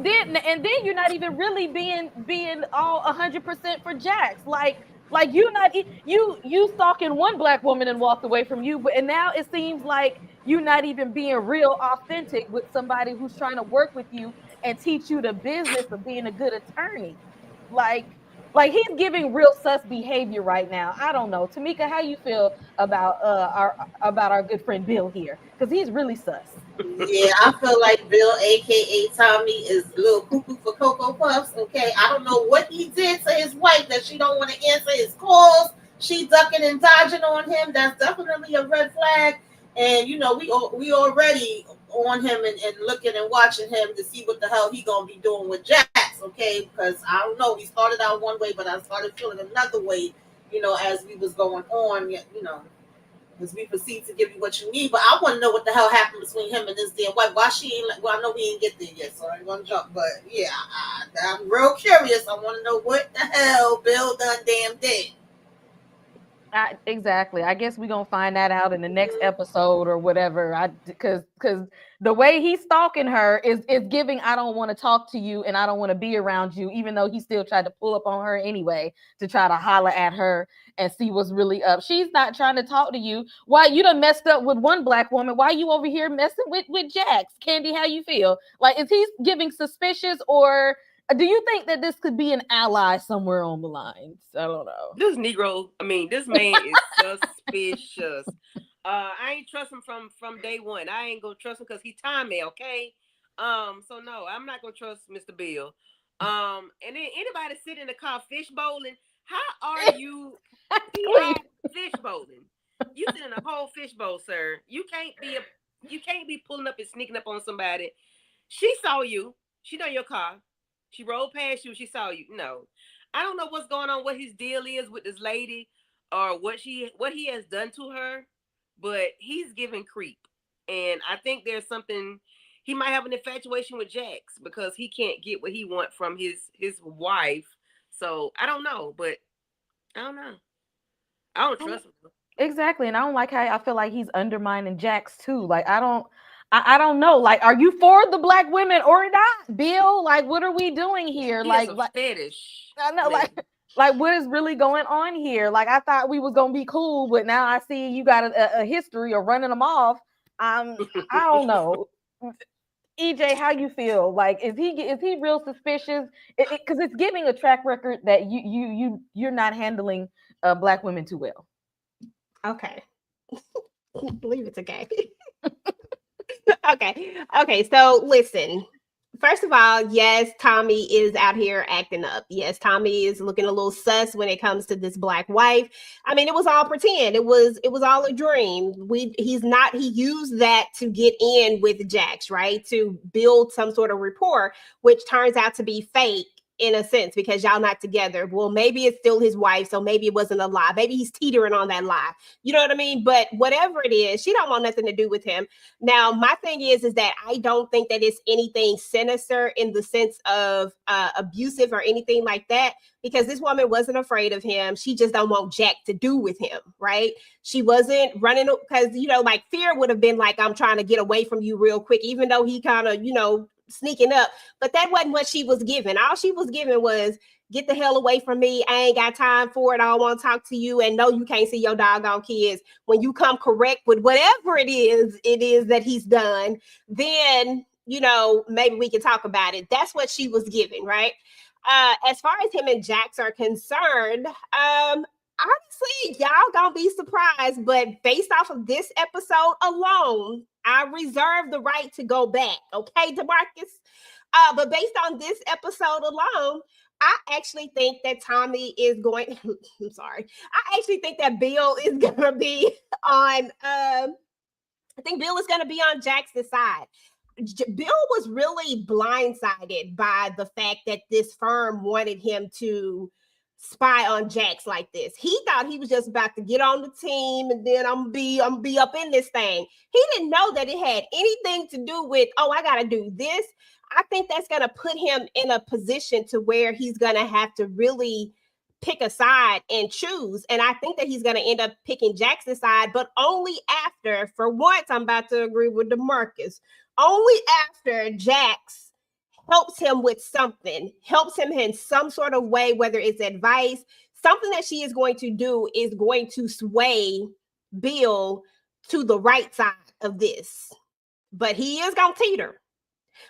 Then you're not even really being all 100% for Jax. Like you not you stalking one black woman and walked away from you, but and now it seems like you're not even being real authentic with somebody who's trying to work with you and teach you the business of being a good attorney. Like like he's giving real sus behavior right now. I don't know, Tamika, how you feel about our good friend Bill here? Because he's really sus. Yeah, I feel like Bill, aka Tommy, is a little cuckoo for Cocoa Puffs. Okay, I don't know what he did to his wife that she don't want to answer his calls. She ducking and dodging on him. That's definitely a red flag. And we already on him and looking and watching him to see what the hell he gonna be doing with Jax. Okay, because I don't know. We started out one way, but I started feeling another way. As we was going on. As we proceed to give you what you need. But I want to know what the hell happened between him and this damn wife. Why she ain't like, well, I know we ain't get there yet, so I ain't gonna jump. But yeah, I'm real curious. I want to know what the hell Bill done damn did. Exactly. I guess we're gonna find that out in the next episode or whatever. Because the way he's stalking her is giving I don't want to talk to you and I don't want to be around you, even though he still tried to pull up on her anyway to try to holler at her and see what's really up. She's not trying to talk to you. Why you done messed up with one black woman? Why you over here messing with Jax? Candy, how you feel? Like, is he giving suspicious, or do you think that this could be an ally somewhere on the lines? I don't know. This Negro, this man is suspicious. I ain't trust him from day one. I ain't gonna trust him because he timed me, okay? So no, I'm not gonna trust Mr. Bill. And then anybody sit in the car fish bowling. How are you fish bowling? You sit in a whole fish bowl, sir. You can't be pulling up and sneaking up on somebody. She saw you. She know your car. She rolled past you. She saw you. No, I don't know what's going on. What his deal is with this lady, or what he has done to her, but he's giving creep, and I think there's something. He might have an infatuation with Jax because he can't get what he wants from his wife. So I don't know, but I don't know. I don't trust him. Exactly. And I don't like how I feel like he's undermining Jax too. Like I don't know. Like, are you for the black women or not, Bill? Like, what are we doing here? He like, has a fetish. I know, like what is really going on here? Like, I thought we was gonna be cool, but now I see you got a history of running them off. I don't know. EJ, how you feel? Like, is he real suspicious? Because it's giving a track record that you're not handling black women too well. Okay. Believe it's okay. Okay. So listen. First of all, yes, Tommy is out here acting up. Yes, Tommy is looking a little sus when it comes to this black wife. I mean, it was all pretend. It was all a dream. He used that to get in with Jax, right? To build some sort of rapport, which turns out to be fake in a sense because y'all not together. Well, maybe it's still his wife, so maybe it wasn't a lie. Maybe he's teetering on that lie. You know what I mean? But whatever it is, she don't want nothing to do with him. Now, my thing is that I don't think that it's anything sinister in the sense of abusive or anything like that, because this woman wasn't afraid of him. She just don't want Jack to do with him, right? She wasn't running because, like fear would have been like, I'm trying to get away from you real quick, even though he kind of, sneaking up. But that wasn't what she was giving. All she was giving was, get the hell away from me. I ain't got time for it. I don't want to talk to you. And no, you can't see your doggone kids. When you come correct with whatever it is that he's done, then, maybe we can talk about it. That's what she was giving, right? As far as him and Jax are concerned, honestly, y'all gonna be surprised, but based off of this episode alone, I reserve the right to go back. Okay, DeMarcus? But based on this episode alone, I actually think that Tommy is going. I'm sorry. I actually think that Bill is gonna be on. I think Bill is gonna be on Jax's side. Bill was really blindsided by the fact that this firm wanted him to spy on Jax like this. He thought he was just about to get on the team and then I'm be up in this thing. He didn't know that it had anything to do with, oh, I gotta do this. I think that's gonna put him in a position to where he's gonna have to really pick a side and choose. And I think that he's going to end up picking Jackson's side, but only after, for once, I'm about to agree with DeMarcus, only after Jax helps him with something, helps him in some sort of way, whether it's advice, something that she is going to do is going to sway Bill to the right side of this. But he is going to teeter.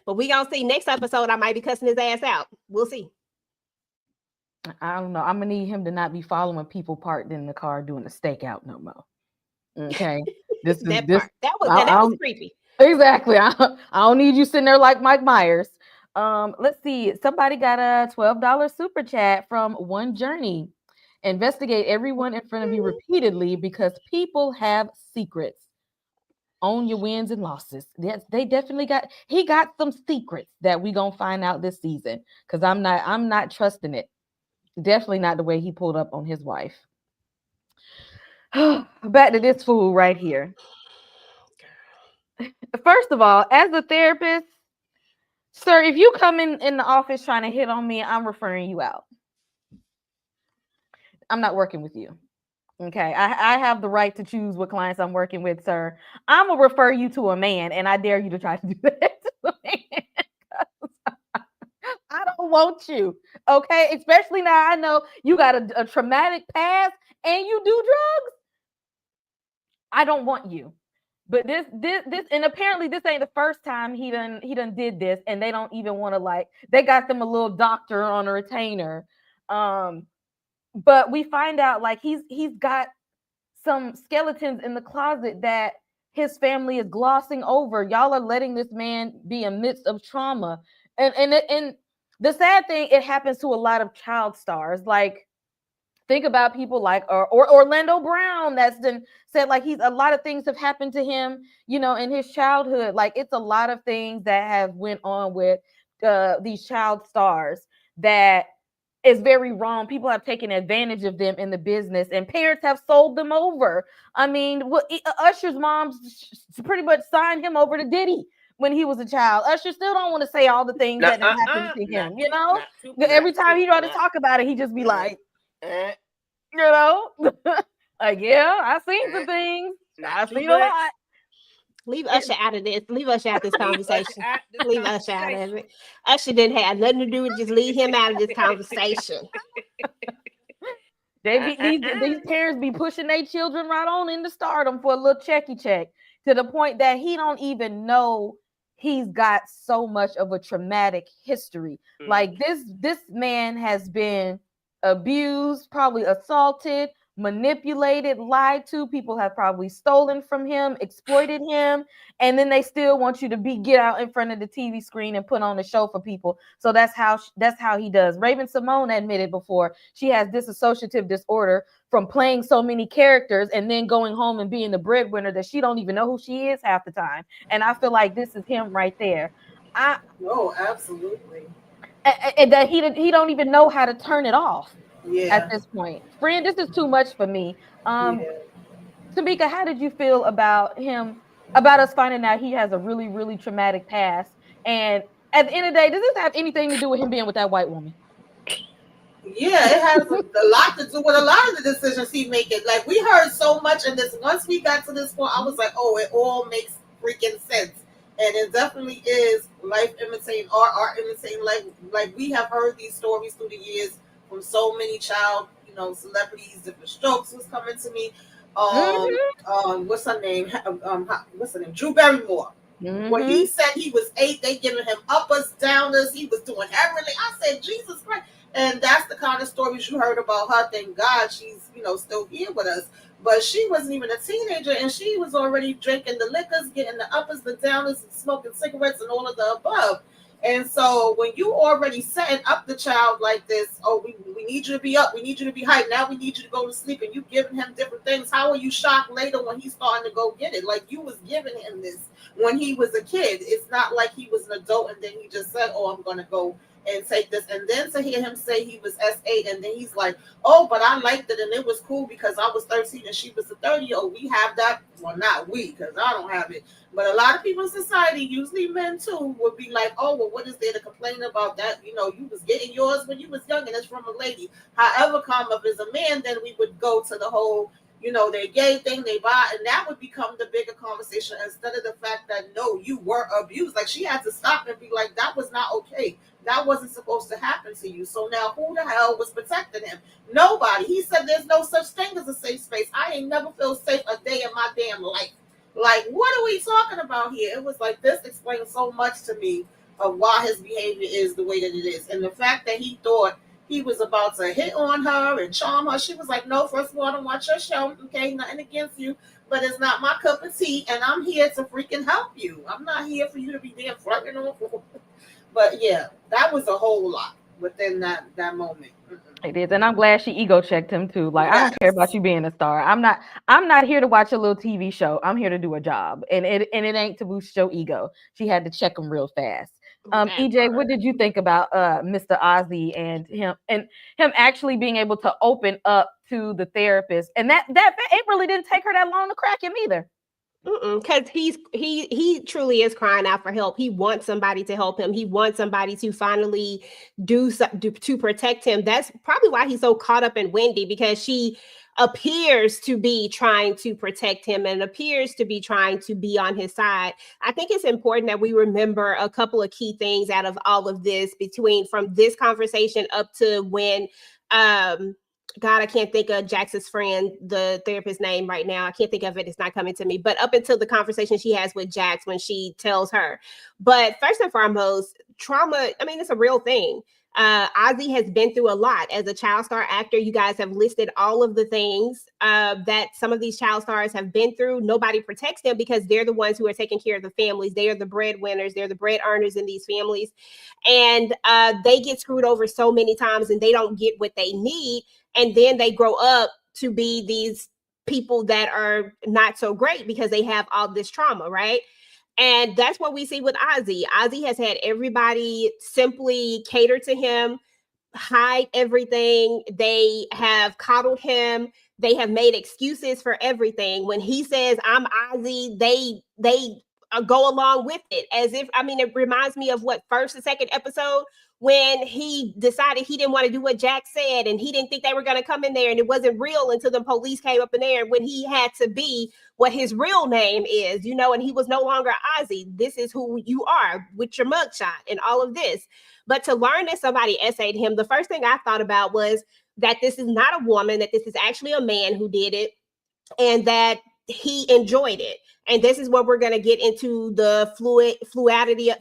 But we going to see next episode, I might be cussing his ass out. We'll see. I don't know. I'm gonna need him to not be following people parked in the car doing the stakeout no more. Okay, this is that this. Part. That was creepy. Exactly. I don't need you sitting there like Mike Myers. Let's see. Somebody got a $12 super chat from One Journey. Investigate everyone in front of you repeatedly because people have secrets. Own your wins and losses. Yes, they definitely he got some secrets that we gonna find out this season. Because I'm not trusting it. Definitely not the way he pulled up on his wife. Back to this fool right here. First of all, as a therapist, sir, if you come in the office trying to hit on me, I'm referring you out. I'm not working with you. Okay, I have the right to choose what clients I'm working with, sir. I'm gonna refer you to a man, and I dare you to try to do that to a man. I don't want you, okay? Especially now I know you got a traumatic past and you do drugs. I don't want you. But this, and apparently this ain't the first time he done did this, and they don't even want to they got them a little doctor on a retainer. But we find out he's got some skeletons in the closet that his family is glossing over. Y'all are letting this man be amidst of trauma. And the sad thing, it happens to a lot of child stars. Think about people like or Orlando Brown that's been said a lot of things have happened to him, in his childhood. It's a lot of things that have went on with these child stars that is very wrong. People have taken advantage of them in the business, and parents have sold them over. I mean, Usher's mom pretty much signed him over to Diddy when he was a child. Usher still don't want to say all the things that happened to him. Every time he try to talk about it, he just be like, yeah, I seen some things. I seen a lot. Leave Usher out of this. Leave Usher out of this conversation. Leave Usher out of it. Usher didn't have nothing to do with just leave him out of this conversation. These parents be pushing their children right on into stardom for a little checky check to the point that he don't even know he's got so much of a traumatic history. This man has been abused, probably assaulted, manipulated, lied to. People have probably stolen from him, exploited him, and then they still want you to get out in front of the TV screen and put on a show for people. So that's how he does. Raven Simone admitted before she has dissociative disorder from playing so many characters and then going home and being the breadwinner that she don't even know who she is half the time. And I feel like this is him right there. Absolutely. And that he don't even know how to turn it off. Yeah. At this point, friend, this is too much for me. Tamika, how did you feel about us finding out he has a really, really traumatic past? And at the end of the day, does this have anything to do with him being with that white woman? Yeah, it has a lot to do with a lot of the decisions he making. We heard so much in this. Once we got to this point, I was like, oh, it all makes freaking sense. And it definitely is life imitating art imitating life. We have heard these stories through the years from so many child, celebrities. Different Strokes was coming to me. What's her name? Drew Barrymore. When he said he was 8, they giving him uppers, downers. He was doing everything. I said, Jesus Christ. And that's the kind of stories you heard about her. Thank God she's, still here with us. But she wasn't even a teenager, and she was already drinking the liquors, getting the uppers, the downers, and smoking cigarettes, and all of the above. And so when you already setting up the child like this, oh, we need you to be up, we need you to be hyped, now we need you to go to sleep, and you giving him different things, how are you shocked later when he's starting to go get it? Like, you was giving him this when he was a kid. It's not like he was an adult and then he just said, oh, I'm gonna go and take this. And then to hear him say he was S8, and then he's like, oh, but I liked it and it was cool because I was 13 and she was a 30-year-old. We have that. Well, not we, because I don't have it. But a lot of people in society, usually men too, would be like, oh, well, what is there to complain about that? You know, you was getting yours when you was young and it's from a lady. However, if it's a man, then we would go to the whole, their gay thing, they buy, and that would become the bigger conversation instead of the fact that, no, you were abused. Like, she had to stop and be like, that was not okay. That wasn't supposed to happen to you. So now who the hell was protecting him? Nobody. He said there's no such thing as a safe space. I ain't never felt safe a day in my damn life. Like, what are we talking about here? It was like, this explains so much to me of why his behavior is the way that it is. And the fact that he thought he was about to hit on her and charm her. She was like, no, first of all, I don't watch your show. Okay, nothing against you, but it's not my cup of tea, and I'm here to freaking help you. I'm not here for you to be damn flirting on. But yeah, that was a whole lot within that moment. It is, and I'm glad she ego checked him too. Like, yes. I don't care about you being a star. I'm not here to watch a little TV show. I'm here to do a job, and it ain't to boost your ego. She had to check him real fast. EJ, what did you think about Mr. Ozzy and him actually being able to open up to the therapist, and that it really didn't take her that long to crack him either. Because he truly is crying out for help. He wants somebody to help him. He wants somebody to finally do to protect him. That's probably why he's so caught up in Wendy, because she appears to be trying to protect him and appears to be trying to be on his side. I think it's important that we remember a couple of key things out of all of this, from this conversation up to when God, I can't think of Jax's friend, the therapist's name right now. I can't think of it. It's not coming to me. But up until the conversation she has with Jax when she tells her. But first and foremost, trauma, I mean, it's a real thing. Ozzy has been through a lot. As a child star actor, you guys have listed all of the things that some of these child stars have been through. Nobody protects them because they're the ones who are taking care of the families. They are the breadwinners. They're the bread earners in these families. And they get screwed over so many times and they don't get what they need. And then they grow up to be these people that are not so great because they have all this trauma, right? And that's what we see with Ozzy. Ozzy has had everybody simply cater to him, hide everything. They have coddled him. They have made excuses for everything. When he says, I'm Ozzy, they go along with it as if, I mean, it reminds me of what, first and second episode, when he decided he didn't want to do what Jack said and he didn't think they were going to come in there, and it wasn't real until the police came up in there, when he had to be what his real name is, and he was no longer Ozzy. This is who you are with your mugshot and all of this. But to learn that somebody essayed him, the first thing I thought about was that this is not a woman, that this is actually a man who did it, and that he enjoyed it. And this is where we're going to get into the fluidity. I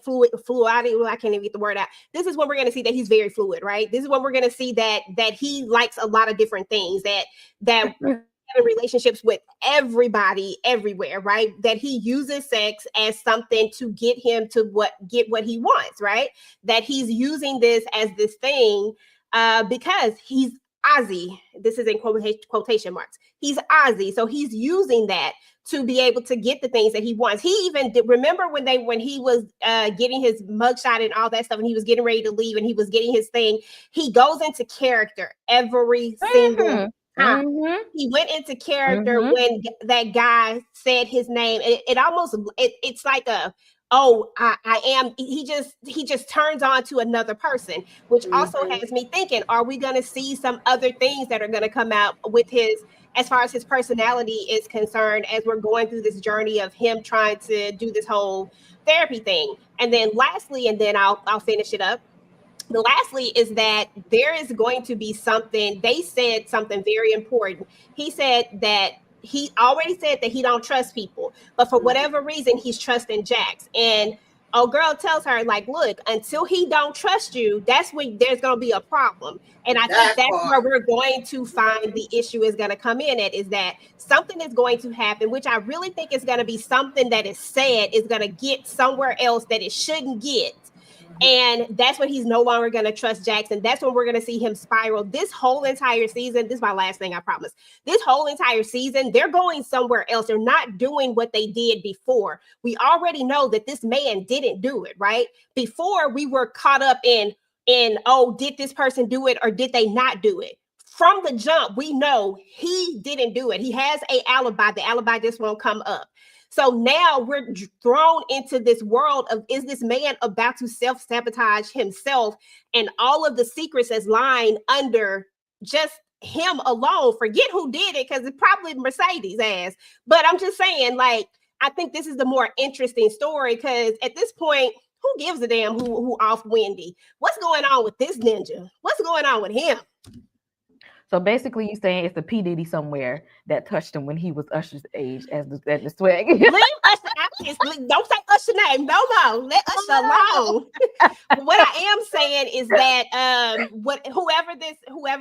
can't even get the word out. This is when we're going to see that he's very fluid, right? This is when we're going to see that he likes a lot of different things, that having relationships with everybody, everywhere, right? That he uses sex as something to get him to get what he wants, right? That he's using this as this thing because he's Ozzy. This is in quotation marks. He's Ozzy, so he's using that to be able to get the things that he wants. He even remember when he was getting his mugshot and all that stuff, and he was getting ready to leave, and he was getting his thing. He goes into character every single time. He went into character when that guy said his name. It almost it's like a, oh, I am. He just turns on to another person, which also has me thinking: are we going to see some other things that are going to come out with his? As far as his personality is concerned, as we're going through this journey of him trying to do this whole therapy thing. And then lastly, and then I'll finish it up. The lastly is that there is going to be something. They said something very important. He said that he already said that he don't trust people, but for whatever reason, he's trusting Jax. And girl tells her, like, look, until he don't trust you, that's when there's going to be a problem. And I think that's where we're going to find the issue is going to come in at, is that something is going to happen, which I really think is going to be something that is said is going to get somewhere else that it shouldn't get. And that's when he's no longer going to trust Jackson. That's when we're going to see him spiral. This whole entire season, this is my last thing, I promise. This whole entire season, they're going somewhere else. They're not doing what they did before. We already know that this man didn't do it, right? Before we were caught up in, oh, did this person do it or did they not do it? From the jump, we know he didn't do it. He has an alibi. The alibi just won't come up. So now we're thrown into this world of, is this man about to self-sabotage himself? And all of the secrets is lying under just him alone. Forget who did it, because it's probably Mercedes ass. But I'm just saying, like, I think this is the more interesting story, because at this point, who gives a damn who off Wendy? What's going on with this ninja? What's going on with him? So basically, you saying it's a P. Diddy somewhere that touched him when he was Usher's age as the swag. Leave Usher out. Don't say Usher name no more. Let Usher alone. What I am saying is that whoever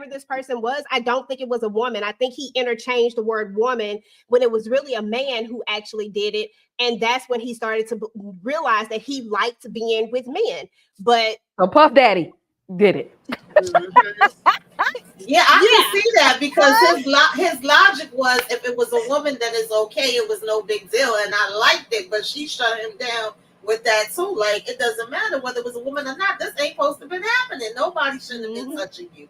this person was, I don't think it was a woman. I think he interchanged the word woman when it was really a man who actually did it, and that's when he started to realize that he liked being with men. But so Puff Daddy did it. Yeah, I can see that, because his logic was, if it was a woman, then it's okay. It was no big deal, and I liked it. But she shut him down with that too. Like, it doesn't matter whether it was a woman or not. This ain't supposed to be happening. Nobody shouldn't have been touching you.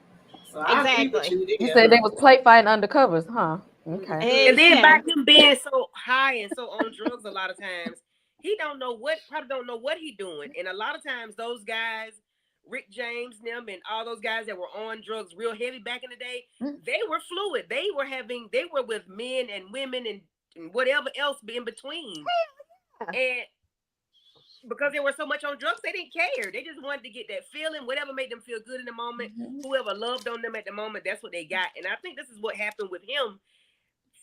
So I agree with you. You said they was play fighting undercovers, huh? Okay. And then by him being so high and so on drugs, a lot of times he probably don't know what he doing. And a lot of times those guys, Rick James, them, and all those guys that were on drugs real heavy back in the day, they were fluid. They were with men and women and whatever else in between. And because they were so much on drugs, they didn't care. They just wanted to get that feeling, whatever made them feel good in the moment. Whoever loved on them at the moment, that's what they got. And I think this is what happened with him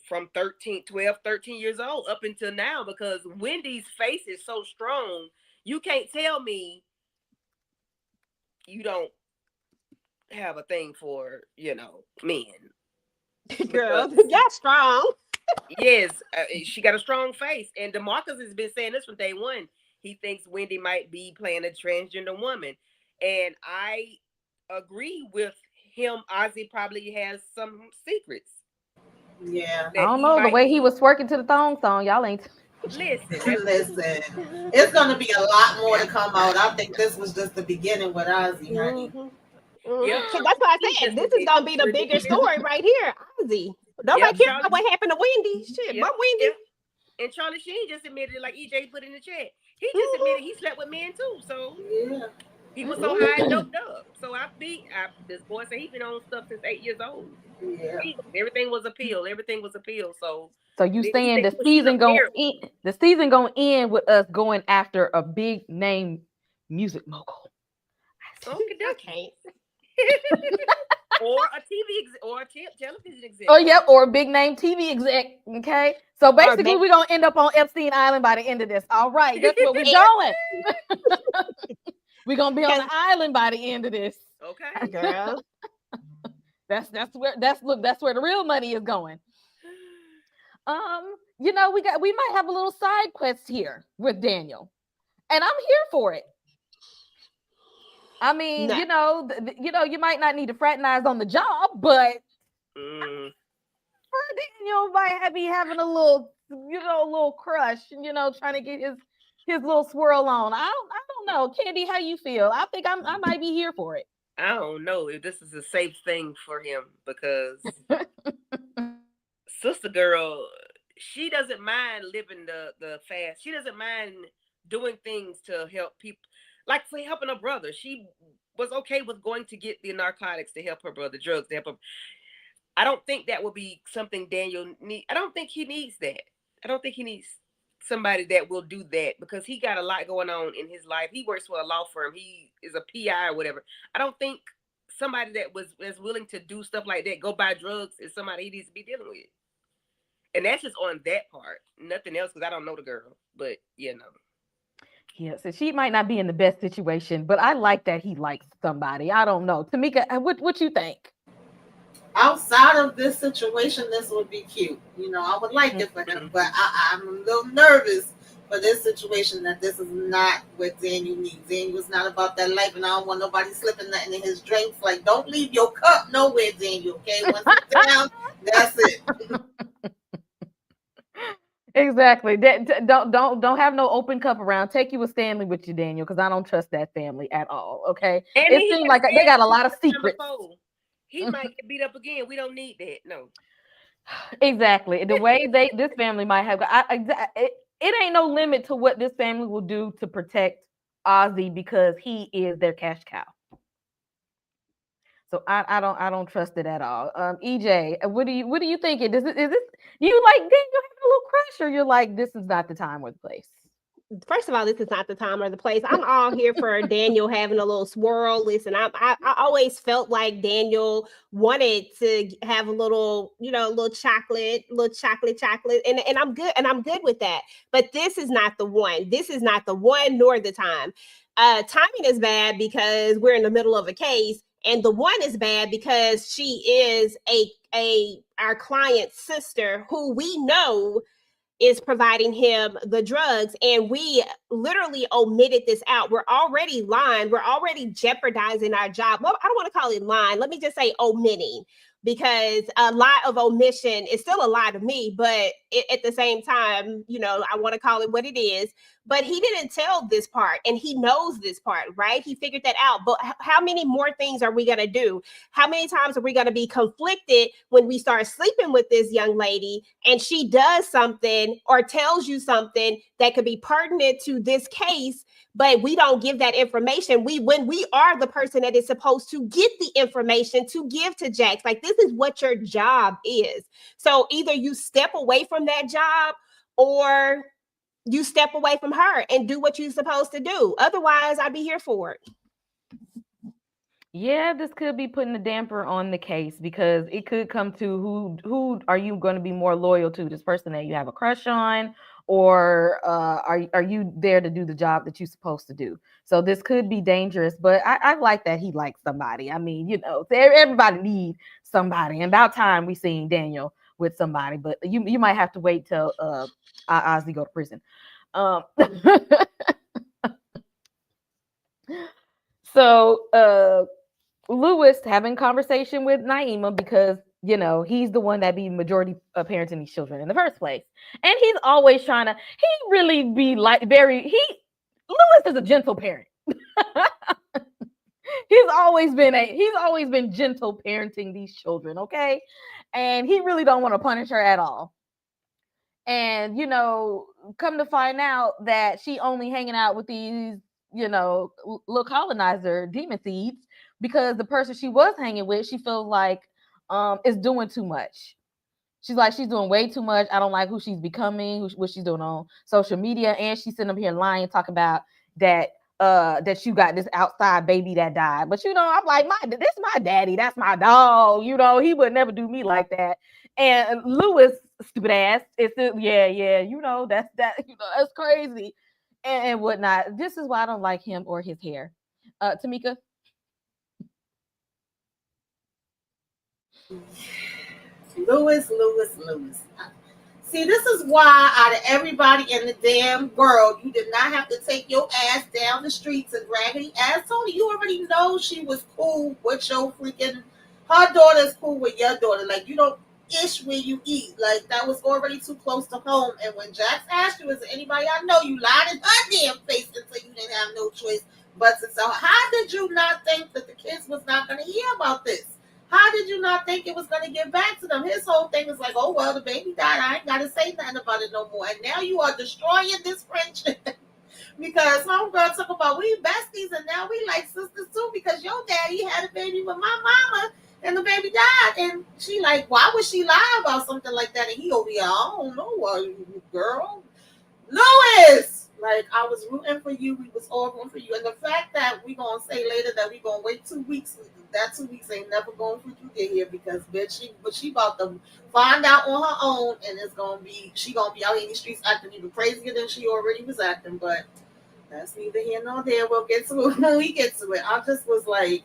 from 12, 13 years old up until now, because Wendy's face is so strong. You can't tell me you don't have a thing for, men. Girl, that's strong. Yes, she got a strong face. And DeMarcus has been saying this from day one. He thinks Wendy might be playing a transgender woman. And I agree with him. Ozzy probably has some secrets. Yeah. I don't know. The way he was twerking to the thong song, y'all ain't. Listen. It's going to be a lot more to come out. I think this was just the beginning with Ozzy, honey. Yeah, that's why I said this is gonna be the bigger story right here. Ozzy. Nobody cares about what happened to Wendy. Shit, but Wendy. And Charlie Sheen just admitted it, like EJ put in the chat. He just admitted he slept with men too. So he was so high and doped up. So this boy said he's been on stuff since 8 years old. Yeah. Everything was a pill. So you saying the season gonna end with us going after a big name music mogul? Okay. Or a television exec. Oh, yep, or a big name TV exec. Okay, so basically we're gonna end up on Epstein Island by the end of this. All right, that's where we're going. We're gonna be on the island by the end of this. Okay, girl. that's where the real money is going. We might have a little side quest here with Daniel, and I'm here for it. I mean, you might not need to fraternize on the job, but Daniel might be having a little crush, trying to get his little swirl on. I don't know. Candy, how you feel? I think I might be here for it. I don't know if this is a safe thing for him, because Sister Girl, she doesn't mind living the fast. She doesn't mind doing things to help people. Like for helping her brother, she was okay with going to get the narcotics to help her brother, drugs to help him. I don't think that would be something Daniel needs. I don't think he needs that. I don't think he needs somebody that will do that, because he got a lot going on in his life. He works for a law firm. He is a PI or whatever. I don't think somebody that was willing to do stuff like that, go buy drugs, is somebody he needs to be dealing with. And that's just on that part. Nothing else, because I don't know the girl. But, Yeah, so she might not be in the best situation, but I like that he likes somebody. I don't know. Tamika, what you think? Outside of this situation, this would be cute. I would like it for him, but I'm a little nervous for this situation that this is not what Daniel needs. Daniel's not about that life, and I don't want nobody slipping nothing in his drinks. Like, don't leave your cup nowhere, Daniel. Okay, once it's down, that's it. Exactly. Don't have no open cup around. Take you a Stanley with you, Daniel, because I don't trust that family at all. Okay. And It seems like they got a lot of secrets. He might get beat up again. We don't need that. No. Exactly. The way this family might have it ain't no limit to what this family will do to protect Ozzy because he is their cash cow. So I don't trust it at all. EJ, what do you think? Is this do you like Daniel having a little crush, or you're like this is not the time or the place? First of all, this is not the time or the place. I'm all here for Daniel having a little swirl. Listen, I always felt like Daniel wanted to have a little, little chocolate, and I'm good, with that. But this is not the one. This is not the one nor the time. Timing is bad because we're in the middle of a case, and the one is bad because she is our client's sister who we know is providing him the drugs, and we literally omitted this out. We're already lying. We're already jeopardizing our job. Well, I don't want to call it lying. Let me just say omitting, because a lot of omission is still a lie to me, but at the same time, I want to call it what it is. But he didn't tell this part, and he knows this part, right? He figured that out. But how many more things are we going to do? How many times are we going to be conflicted when we start sleeping with this young lady and she does something or tells you something that could be pertinent to this case, but we don't give that information? When we are the person that is supposed to get the information to give to Jax, like, this is what your job is. So either you step away from that job or you step away from her and do what you're supposed to do. Otherwise, I'd be here for it. Yeah, this could be putting a damper on the case because it could come to who are you going to be more loyal to? This person that you have a crush on, or are you there to do the job that you're supposed to do? So this could be dangerous, but I like that he likes somebody. I mean, everybody needs somebody, and about time we seen Daniel with somebody. But you might have to wait till Ozzy go to prison. So Lewis having conversation with Naima because he's the one that be majority parenting these children in the first place, and he's always trying to. He really be like Lewis is a gentle parent. He's always been gentle parenting these children, okay, and he really don't want to punish her at all. And come to find out that she only hanging out with these little colonizer demon seeds because the person she was hanging with, she feels like is doing too much. She's like, she's doing way too much. I don't like who she's becoming, what she's doing on social media, and she's sitting up here lying, talking about that you got this outside baby that died. But I'm like, this my daddy, that's my dog. He would never do me like that. And Lewis, stupid ass, it's that's crazy and whatnot. This is why I don't like him or his hair. Tamika. Lewis. See, this is why out of everybody in the damn world, you did not have to take your ass down the streets and raggedy ass Tony. You already know she was cool with your freaking, her daughter's cool with your daughter. Like, you don't ish where you eat. Like, that was already too close to home. And when Jax asked you, is there anybody I know, you lied in her damn face until you didn't have no choice but to tell. How did you not think that the kids was not going to hear about this? How did you not think it was going to get back to them? His whole thing is like, oh, well, the baby died. I ain't got to say nothing about it no more. And now you are destroying this friendship because homegirl talk about we besties and now we like sisters too because your daddy had a baby with my mama and the baby died. And she like, why would she lie about something like that? And he over here, I don't know, girl. Lewis! Like, I was rooting for you. We was all rooting for you. And the fact that we going to say later that we going to wait 2 weeks, that 2 weeks ain't never going to get here because, bitch, she about to find out on her own and she going to be out in the streets acting even crazier than she already was acting. But that's neither here nor there. We'll get to it when we get to it. I just was like,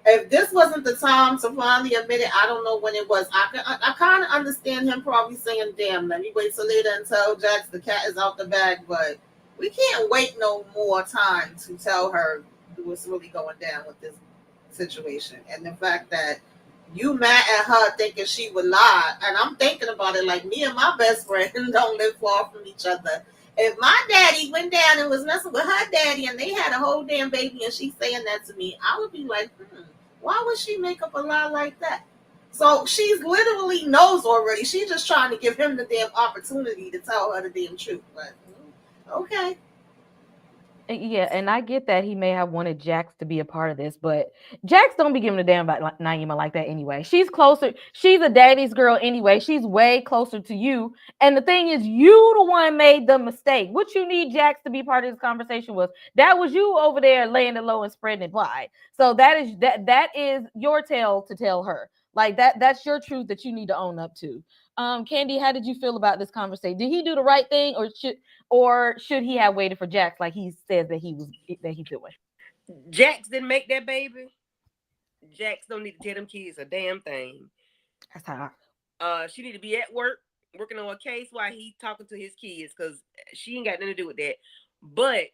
If this wasn't the time to finally admit it, I don't know when it was. I kind of understand him probably saying, "Damn, let me wait till later and tell Jax the cat is out the bag." But we can't wait no more time to tell her what's really going down with this situation, and the fact that you mad at her thinking she would lie. And I'm thinking about it like me and my best friend don't live far from each other. If my daddy went down and was messing with her daddy and they had a whole damn baby and she's saying that to me, I would be like, why would she make up a lie like that? So she's literally knows already. She's just trying to give him the damn opportunity to tell her the damn truth. But okay. Yeah, and I get that he may have wanted Jax to be a part of this, but Jax don't be giving a damn about Naima like that anyway. She's closer. She's a daddy's girl anyway. She's way closer to you. And the thing is, you the one made the mistake. What you need Jax to be part of this conversation that was you over there laying it low and spreading it wide. So that is your tale to tell her. Like that's your truth that you need to own up to. Candy, how did you feel about this conversation? Did he do the right thing, or should he have waited for Jax like he says that he's doing? Jax didn't make that baby. Jax don't need to tell them kids a damn thing. That's how. She need to be at work working on a case while he talking to his kids because she ain't got nothing to do with that. But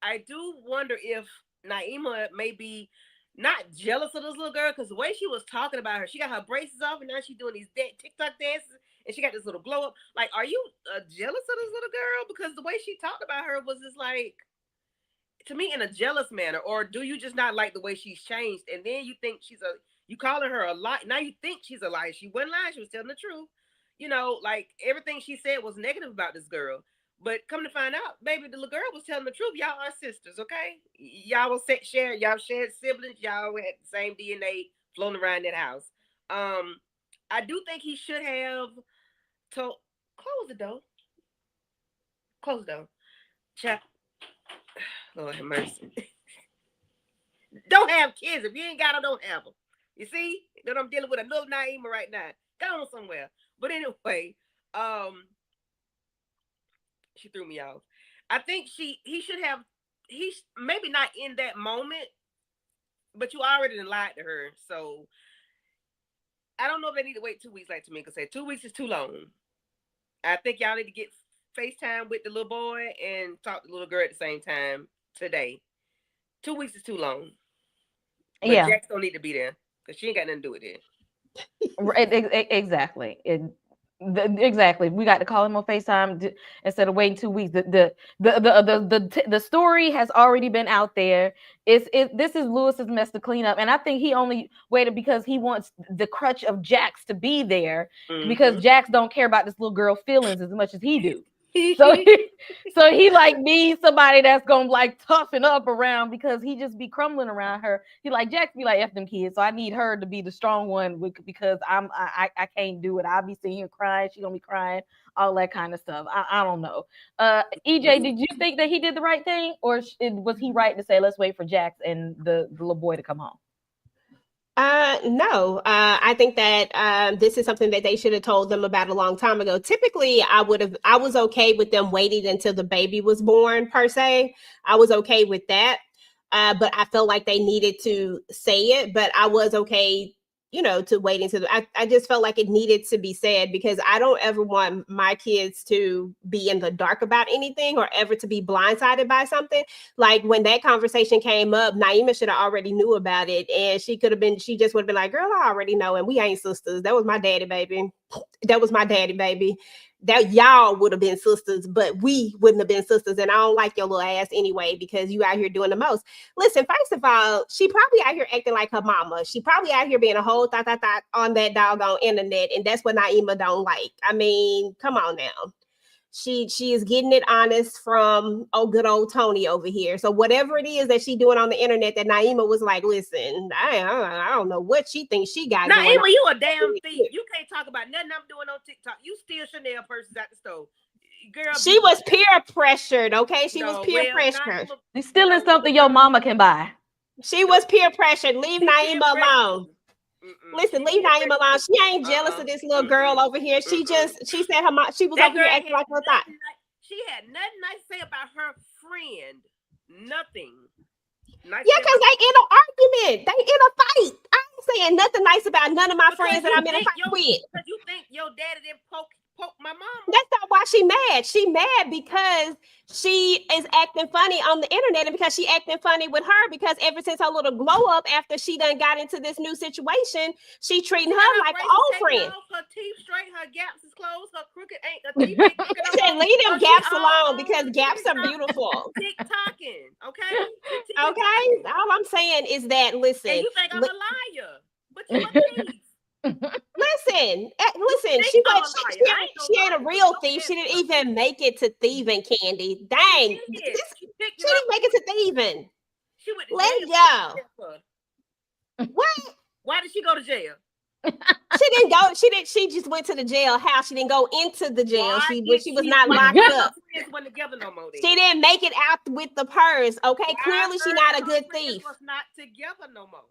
I do wonder if Naima may be not jealous of this little girl because the way she was talking about her, she got her braces off and now she's doing these TikTok dances and she got this little glow up. Like, are you jealous of this little girl? Because the way she talked about her was just like, to me, in a jealous manner. Or do you just not like the way she's changed? And then you think you calling her a lie. Now you think she's a liar. She wasn't lying. She was telling the truth. You know, like everything she said was negative about this girl. But come to find out, baby, the little girl was telling the truth. Y'all are sisters, okay? Y'all shared siblings. Y'all had the same DNA floating around that house. I do think he should have told. Close the door. Close the door. Check. Lord have mercy. Don't have kids. If you ain't got them, don't have them. You see? That I'm dealing with a little Naima right now. Go on somewhere. But anyway, she threw me off. I think he should have, he's maybe not in that moment, but you already lied to her. So I don't know if they need to wait 2 weeks like Tamika said. 2 weeks is too long. I think y'all need to get FaceTime with the little boy and talk to the little girl at the same time today. 2 weeks is too long. But yeah. Jax don't need to be there because she ain't got nothing to do with it. Exactly. Exactly. We got to call him on FaceTime instead of waiting 2 weeks. The story has already been out there. This is Lewis's mess to clean up, and I think he only waited because he wants the crutch of Jax to be there because Jax don't care about this little girl feelings as much as he do. So he like needs somebody that's gonna like toughen up around because he just be crumbling around her. He like Jax be like F them kids, so I need her to be the strong one because I can't do it. I'll be sitting here crying, she gonna be crying, all that kind of stuff. I don't know. EJ, did you think that he did the right thing, or was he right to say let's wait for Jax and the little boy to come home? No, I think that this is something that they should have told them about a long time ago. Typically, I was okay with them waiting until the baby was born, per se. I was okay with that. But I felt like they needed to say it, but I was okay, to wait until I just felt like it needed to be said because I don't ever want my kids to be in the dark about anything or ever to be blindsided by something. Like when that conversation came up, Naima should have already knew about it. And she just would have been like, girl, I already know. And we ain't sisters. That was my daddy, baby. That was my daddy, baby. That y'all would have been sisters, but we wouldn't have been sisters. And I don't like your little ass anyway, because you out here doing the most. Listen, first of all, she probably out here acting like her mama. She probably out here being a whole thot on that doggone internet. And that's what Naima don't like. I mean, come on now. She is getting it honest from good old Tony over here. So whatever it is that she doing on the internet that Naima was like, listen, I don't know what she thinks she got. Naima, you a damn thief. You can't talk about nothing I'm doing on TikTok. You steal Chanel purses at the store. Girl, she was peer pressured, okay? She was peer pressured. You're stealing something your mama can buy. She was peer pressured. Leave Naima alone. Listen, leave Naima alone. She ain't jealous of this little girl over here. She said her mom. She was over here acting like her thought. She had nothing nice to say about her friend. Nothing. Nice Yeah, thing because about- they in an argument. They in a fight. I ain't saying nothing nice about none of my because friends that you I'm in a think fight your- with. Because you think your daddy didn't poke my mama. That's not why she mad. She mad because she is acting funny on the internet, and because she acting funny with her, because ever since her little glow up after she done got into this new situation, she treating her like an old friend. Off, her teeth straight, her gaps is closed, her teeth ain't crooked She said, leave them gaps alone because gaps are beautiful. Tick-tocking, okay? Okay? All I'm saying is that, listen. And you think I'm a liar, but you a thief. Listen, think she I'm a was liar. I ain't no she ain't a liar, real but thief. She don't didn't even make it to thieving, Candy. Dang. She She picked you didn't up. make it to thieving. She went to Let jail. go. What? Why did she go to jail? She didn't go. She just went to the jailhouse. She didn't go into the jail. She was not locked up. Wasn't together no more. She didn't make it out with the purse. Okay, clearly she's not a good thief. Was not together no more.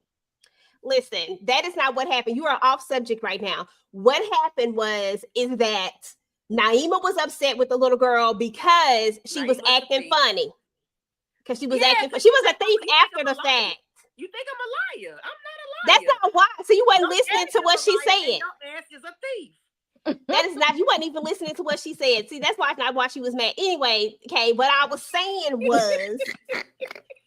Listen, that is not what happened. You are off subject right now. What happened is that Naima was upset with the little girl because she was acting funny. Because she was acting funny. She was a thief after the fact. You think I'm a liar? I'm not a liar. That's not why. So you wasn't listening to what she said. Your ass is a thief. That is not, you wasn't even listening to what she said. See, that's why not why she was mad. Anyway, okay, what I was saying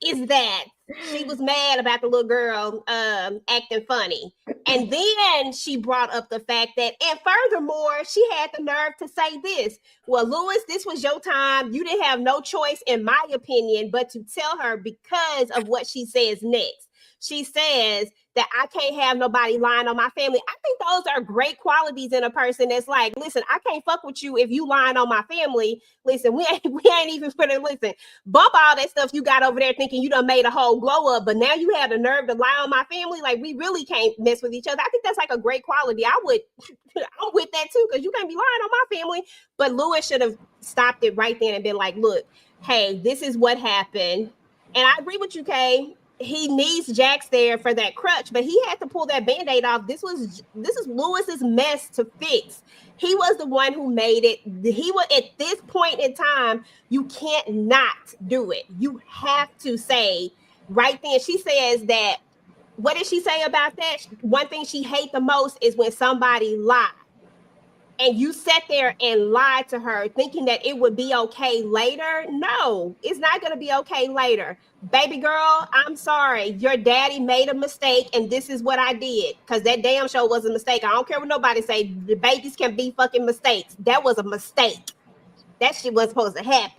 is that she was mad about the little girl acting funny. And then she brought up the fact that, and furthermore, she had the nerve to say this. Well, Lewis, this was your time. You didn't have no choice, in my opinion, but to tell her because of what she says next. She says that I can't have nobody lying on my family. I think those are great qualities in a person that's like, listen, I can't fuck with you if you lying on my family. Listen, we ain't even finna listen. Bump all that stuff you got over there thinking you done made a whole glow up, but now you have the nerve to lie on my family. Like, we really can't mess with each other. I think that's like a great quality. I'm with that too, because you can't be lying on my family. But Lewis should have stopped it right then and been like, look, hey, this is what happened. And I agree with you, Kay. He needs Jax there for that crutch, but he had to pull that Band-Aid off. This is Lewis's mess to fix. He was the one who made it. He was at this point in time, you can't not do it. You have to say right then. She says that, what did she say about that? One thing she hates the most is when somebody lies. And you sat there and lied to her thinking that it would be okay later. No, it's not going to be okay later. Baby girl, I'm sorry. Your daddy made a mistake and this is what I did. Because that damn show was a mistake. I don't care what nobody say. The babies can be fucking mistakes. That was a mistake. That shit wasn't supposed to happen.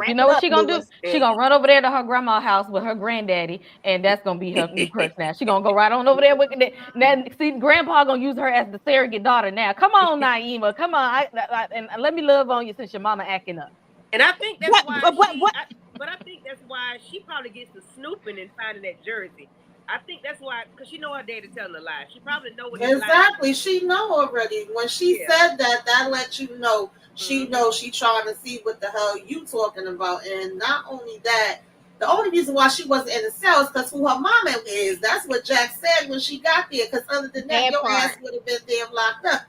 You know what she gonna do? She gonna run over there to her grandma's house with her granddaddy, and that's gonna be her new purse now. She gonna go right on over there with it. Now, see, grandpa gonna use her as the surrogate daughter now. Come on, Naima, come on, and let me love on you since your mama acting up. And I think that's but I think that's why she probably gets to snooping and finding that jersey. I think that's why, because she know her daddy telling a lie. She probably know what exactly. She know already. When she said that lets you know she knows she trying to see what the hell you talking about. And not only that, the only reason why she wasn't in the cell is because who her mama is. That's what Jack said when she got there. Because other than that, your ass would have been damn locked up.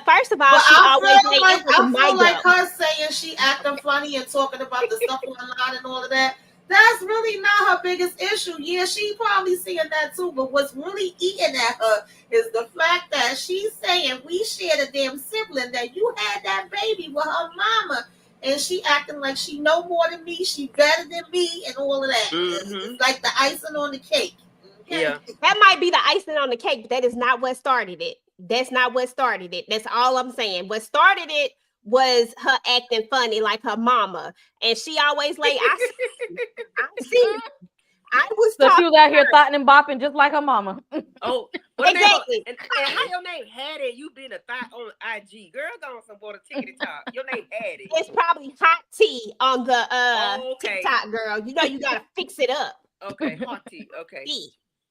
First of all, she I feel like her saying she acting funny and talking about the stuff online and all of that. That's really not her biggest issue. Yeah, she probably seeing that too. But what's really eating at her is the fact that she's saying we shared a damn sibling, that you had that baby with her mama, and she acting like she know more than me, she better than me, and all of that. It's like the icing on the cake. Okay? Yeah, that might be the icing on the cake, but that is not what started it. That's not what started it. That's all I'm saying. What started it was her acting funny like her mama. And she always like, I see. I was so she was out here thotting and bopping just like her mama. Oh, exactly. And how your name had it? You been a thought on IG. Girl, go on some water tickety top. Your name had it. It's probably hot tea on the TikTok, girl. You know you gotta fix it up. Okay, hot tea. Okay.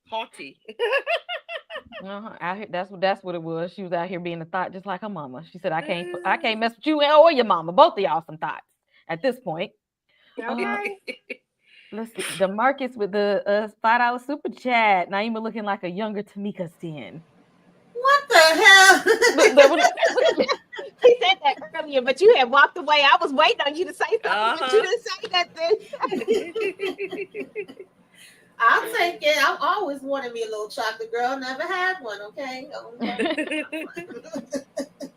Haughty. Out here, that's what it was. She was out here being a thought just like her mama. She said, I can't mess with you or your mama. Both of y'all some thoughts at this point. Okay. Let's see. The Marcus with the $5 super chat. Naima looking like a younger Tamika Sin. What the hell? He said that earlier, but you had walked away. I was waiting on you to say something, but you didn't say nothing. I'll take it. I've always wanted me a little chocolate girl. Never had one. Okay.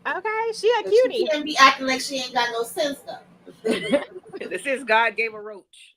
Okay, she a But cutie. she can't be acting like she ain't got no sense though. This is God gave a roach.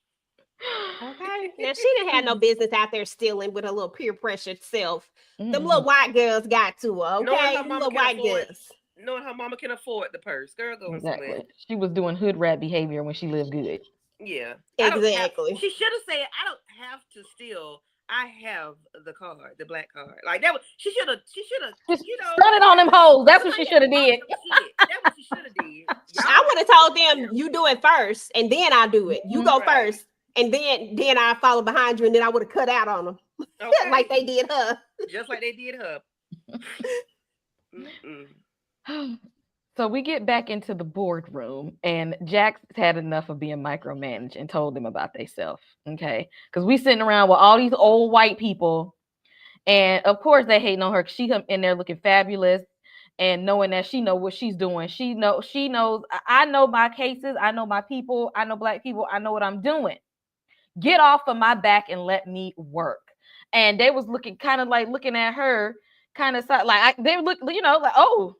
Okay. Now she didn't have no business out there stealing with her little peer pressure self. Them little Mhm. white girls got to her. Knowing Okay, her them mama little can white afford, girls. knowing her mama can afford the purse. Girl, going somewhere. Exactly. She was doing hood rat behavior when she lived good. Yeah. Exactly. She should have said, I don't have to steal. I have the card, the black card. Like that was she should have, Just you know. Stun it on them hoes. That's what she should have did. Shit. That's what she should have did. I would have told them you do it first, and then I do it. You go Right. first, and then I follow behind you, and then I would have cut out on them, Okay. like they did her. Just like they did her. Mm-mm. So we get back into the boardroom, and Jax had enough of being micromanaged and told them about themselves. Okay, because we sitting around with all these old white people, and of course they hating on her. She come in there looking fabulous, and knowing that she know what she's doing. She knows. I know my cases. I know my people. I know black people. I know what I'm doing. Get off of my back and let me work. And they was looking kind of like looking at her, kind of like they look, like oh,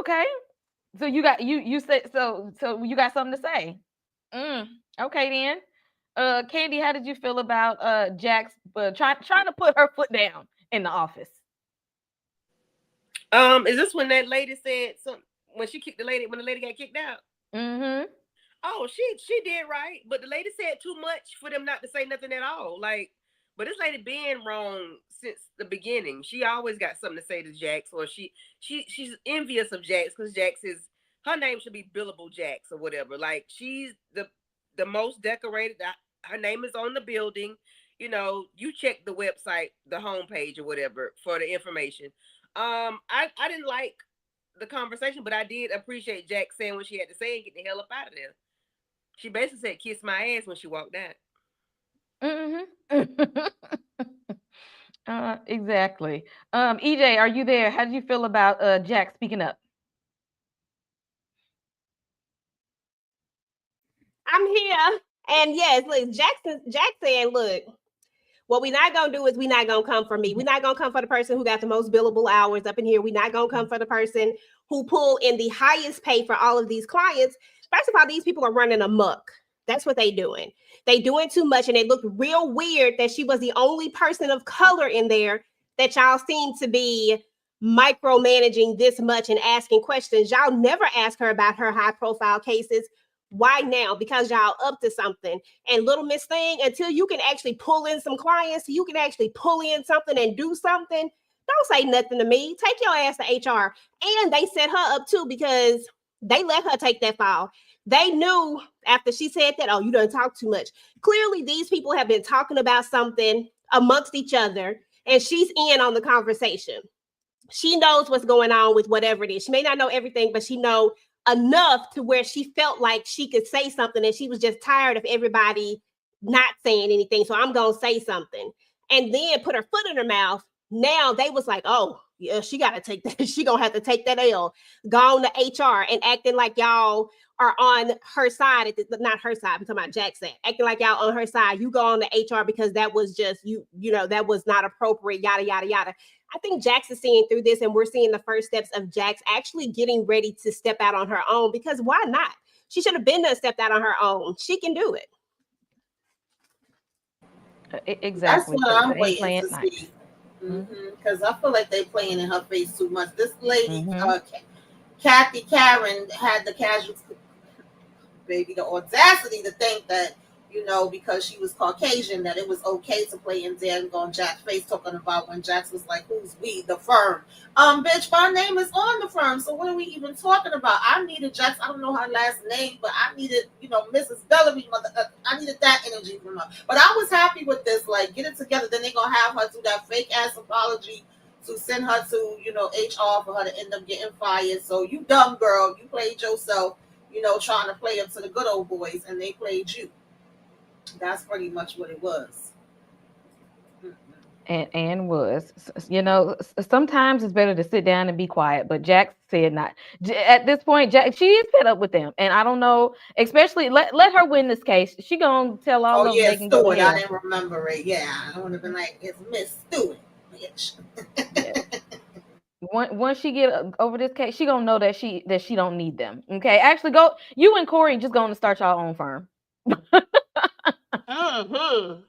okay. So you said so you got something to say. Okay then. Candy, how did you feel about Jax trying to put her foot down in the office? Is this when that lady said something when she kicked the lady when the lady got kicked out? Mm-hmm. Oh, she did right, but the lady said too much for them not to say nothing at all. Like, but this lady been wrong since the beginning. She always got something to say to Jax, or she's envious of Jax because Jax is her name should be Billable Jax or whatever. Like she's the most decorated. Her name is on the building. You know, you check the website, the homepage or whatever for the information. I didn't like the conversation, but I did appreciate Jax saying what she had to say and get the hell up out of there. She basically said, "Kiss my ass" when she walked out. Mm-hmm. Exactly. EJ, are you there? How did you feel about Jack speaking up? I'm here, and yes, look, Jack said, look. What we're not gonna do is we're not gonna come for me. We're not gonna come for the person who got the most billable hours up in here. We're not gonna come for the person who pull in the highest pay for all of these clients. First of all, these people are running amok. That's what they doing. They doing too much, and it looked real weird that she was the only person of color in there that y'all seem to be micromanaging this much and asking questions. Y'all never ask her about her high profile cases. Why now? Because y'all up to something. And little Miss Thing, until you can actually pull in some clients, you can actually pull in something and do something. Don't say nothing to me. Take your ass to HR. And they set her up too because they let her take that file. They knew after she said that, oh, you don't talk too much. Clearly, these people have been talking about something amongst each other, and she's in on the conversation. She knows what's going on with whatever it is. She may not know everything, but she knows enough to where she felt like she could say something, and she was just tired of everybody not saying anything. So I'm gonna say something, and then put her foot in her mouth. Now they was like, oh yeah, she gotta take that. She gonna have to take that L. Gone to HR and acting like y'all are on her side. Not her side. I'm talking about Jackson. Acting like y'all on her side. You go on to HR because that was just you know that was not appropriate. Yada yada yada. I think Jax is seeing through this, and we're seeing the first steps of Jax actually getting ready to step out on her own, because why not? She should have been there, stepped out on her own. She can do it. Exactly. That's what I'm They ain't waiting playing to nice. see. Because I feel like they playing in her face too much. This lady, Kathy Karen, had the casual baby the audacity to think that, because she was Caucasian, that it was okay to play in there and go on Jack's face talking about when Jax was like, who's we, the firm. Bitch, my name is on the firm, so what are we even talking about? I needed Jax, I don't know her last name, but I needed, Mrs. Bellamy, I needed that energy from her. But I was happy with this, like, get it together, then they're going to have her do that fake-ass apology to send her to, HR for her to end up getting fired. So you dumb girl, you played yourself, trying to play up to the good old boys, and they played you. That's pretty much what it was. And was, sometimes it's better to sit down and be quiet, but Jack said not. At this point, Jack, she is fed up with them, and I don't know, especially let her win this case. She gonna tell all Oh of them yeah, they can go to Stewart. I hell. didn't remember it. Yeah, I would have been like, it's Miss Stewart. Bitch. Yeah. Once she get over this case, she gonna know that she don't need them. Okay, actually, go you and Corey just going to start your own firm. So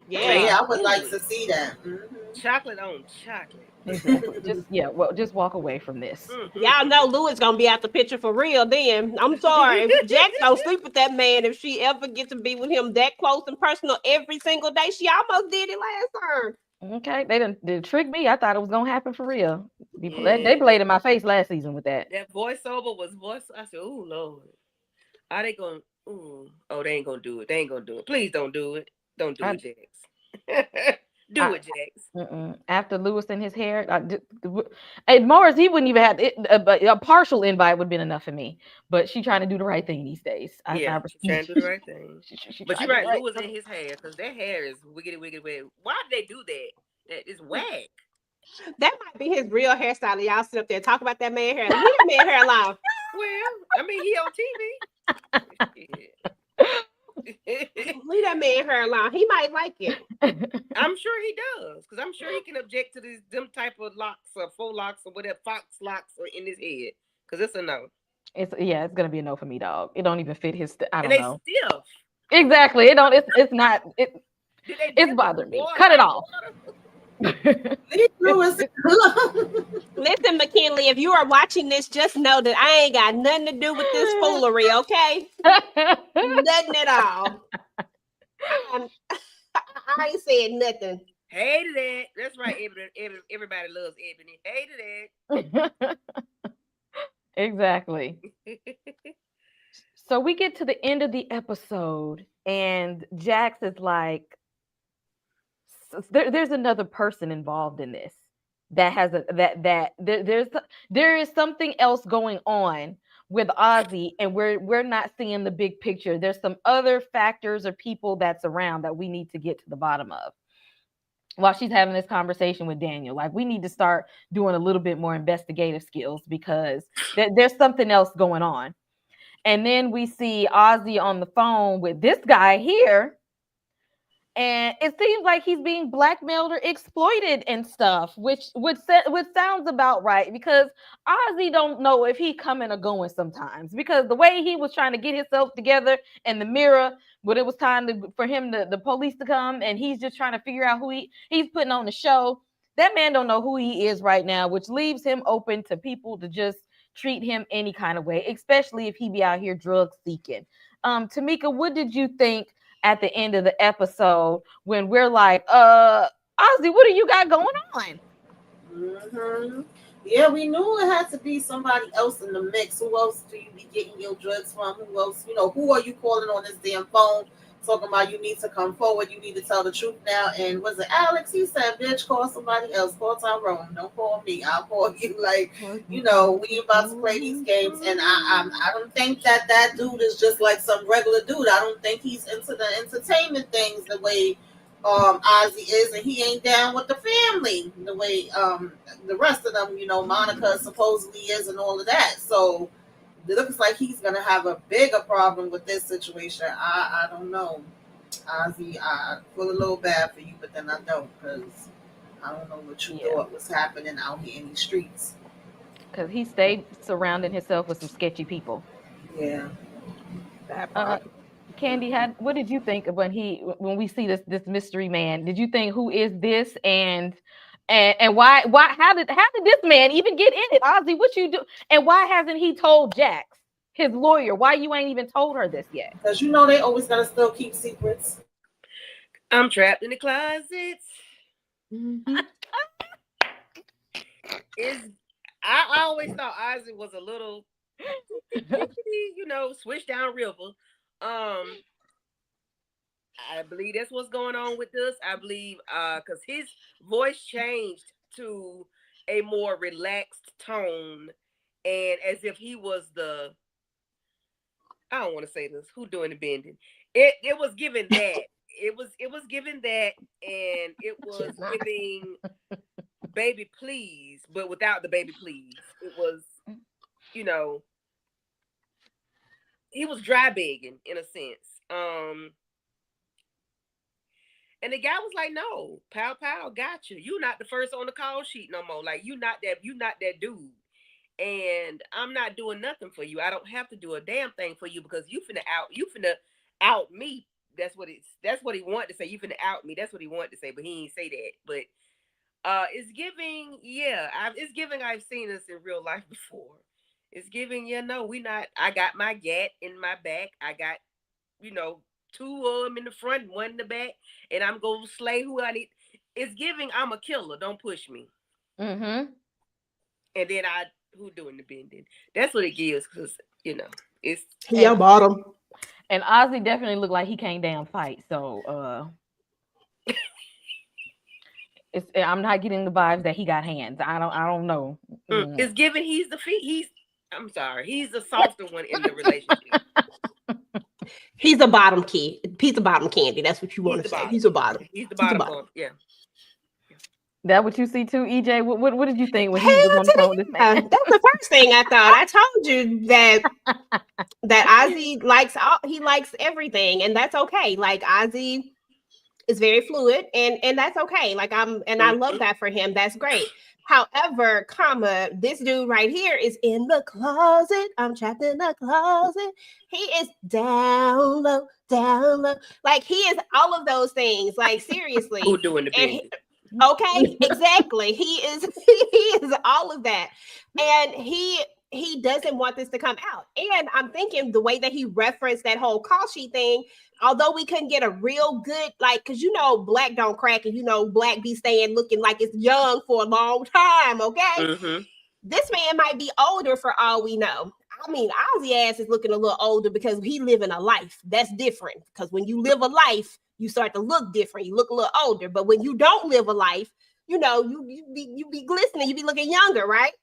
Yeah. yeah, I would like Absolutely. to see that. Chocolate on chocolate. Exactly. Just walk away from this. Y'all know Louis gonna be out the picture for real then. I'm sorry. If Jax don't sleep with that man, if she ever gets to be with him that close and personal every single day, she almost did it last time. Okay, they trick me. I thought it was gonna happen for real. They Yeah. played in my face last season with that. That voiceover was voice. I said, "Oh Lord, are they going? Ooh, oh, they ain't gonna do it. They ain't gonna do it. Please don't do it. Don't do I, it, Jax. Do I it, Jax. After Lewis and his hair, and Morris, he wouldn't even have it, but a partial invite would have been enough for me. But she trying to do the right thing these days. Yeah, I she's trying to do the right thing. she But tried you're to do the right, right Lou was in thing. his hair because that hair is wiggity wiggity wig. Why did they do that? That is whack. That might be his real hairstyle. Y'all sit up there and talk about that man hair. Leave that man hair alone. Well, I mean, he on TV. Leave that man hair alone. He might like it. I'm sure he does, because I'm sure he can object to these them type of locks or faux locks or whatever fox locks are in his head. Because it's a no. It's gonna be a no for me, dog. It don't even fit his. I And don't they know. stiff. Exactly. It don't. It's not. Did they It's dip them bothering in me. water, Cut it hot off. water? Leave It's, Lewis it's, alone. Listen, McKinley, if you are watching this, just know that I ain't got nothing to do with this foolery, okay? Nothing at all. I ain't said nothing. Hated it. That's right. Everybody loves Ebony. Hated exactly. it. So we get to the end of the episode, and Jax is like, there's another person involved in this that has there is something else going on with Ozzy, and we're not seeing the big picture. There's some other factors or people that's around that we need to get to the bottom of. While she's having this conversation with Daniel, like, we need to start doing a little bit more investigative skills, because there's something else going on. And then we see Ozzy on the phone with this guy here, and it seems like he's being blackmailed or exploited and stuff, which sounds about right, because Ozzy don't know if he coming or going sometimes, because the way he was trying to get himself together in the mirror when it was time for him the police to come, and he's just trying to figure out who he's putting on the show. That man don't know who he is right now, which leaves him open to people to just treat him any kind of way, especially if he be out here drug seeking. Tamika, what did you think at the end of the episode when we're like, Ozzy, what do you got going on? Mm-hmm. Yeah, we knew it had to be somebody else in the mix. Who else do you be getting your drugs from? Who else, who are you calling on this damn phone talking about you need to come forward, you need to tell the truth now? And was it Alex? He said, bitch, call somebody else. Call Tyrone. Don't call me. I'll call you. Like, we about to play these games. And I don't think that dude is just like some regular dude. I don't think he's into the entertainment things the way Ozzy is, and he ain't down with the family the way the rest of them, Monica supposedly is, and all of that. So it looks like he's gonna have a bigger problem with this situation. I don't know, Ozzy. I feel a little bad for you, but then I don't, because I don't know what you thought was happening out here in these streets. Because he stayed surrounding himself with some sketchy people. Yeah. That part. Candy, what did you think of when we see this mystery man? Did you think, who is this, and why how did this man even get in it? Ozzy, what you do, and why hasn't he told Jax, his lawyer? Why you ain't even told her this yet? Because they always gotta still keep secrets. I'm trapped in the closet. Mm-hmm. I always thought Ozzy was a little, switch down river. I believe that's what's going on with this. I believe because his voice changed to a more relaxed tone, and as if he was I don't want to say this, who doing the bending. It was given that it was given that, and it was giving baby please, but without the baby please. It was, you know, he was dry begging in a sense. And the guy was like, "No, pow, got you. You not the first on the call sheet no more. Like you not that dude. And I'm not doing nothing for you. I don't have to do a damn thing for you because you finna out me." That's what he wanted to say. You finna out me. That's what he wanted to say, but he didn't say that. But it's giving, it's giving I've seen this in real life before. It's giving, I got my gat in my back. I got, two of them in the front, one in the back, and I'm gonna slay who I need. It's giving I'm a killer. Don't push me. Mm-hmm. And then who doing the bending? That's what it gives, because it's your bottom. And Ozzy definitely looked like he can't damn fight. So I'm not getting the vibes that he got hands. I don't know. It's giving he's the softer one in the relationship. He's a bottom kid. Piece of bottom candy. That's what you want to say. He's a bottom. He's the bottom. Yeah. That what you see too, EJ? What did you think when he was on the phone with this man? That's the first thing I thought. I told you that Ozzy likes everything, and that's okay. Like Ozzy is very fluid, and that's okay. Like I love that for him. That's great. However, this dude right here is in the closet. I'm trapped in the closet. He is down low. Like he is all of those things. Like seriously. Who doing the bending? Okay, exactly. He is all of that. And he doesn't want this to come out. And I'm thinking the way that he referenced that whole call sheet thing, although we couldn't get a real good, like, because Black don't crack, and Black be staying looking like it's young for a long time, okay? Mm-hmm. This man might be older for all we know. I mean, Ozzy ass is looking a little older because he living a life. That's different. Because when you live a life, you start to look different. You look a little older. But when you don't live a life, you be glistening. You be looking younger, right?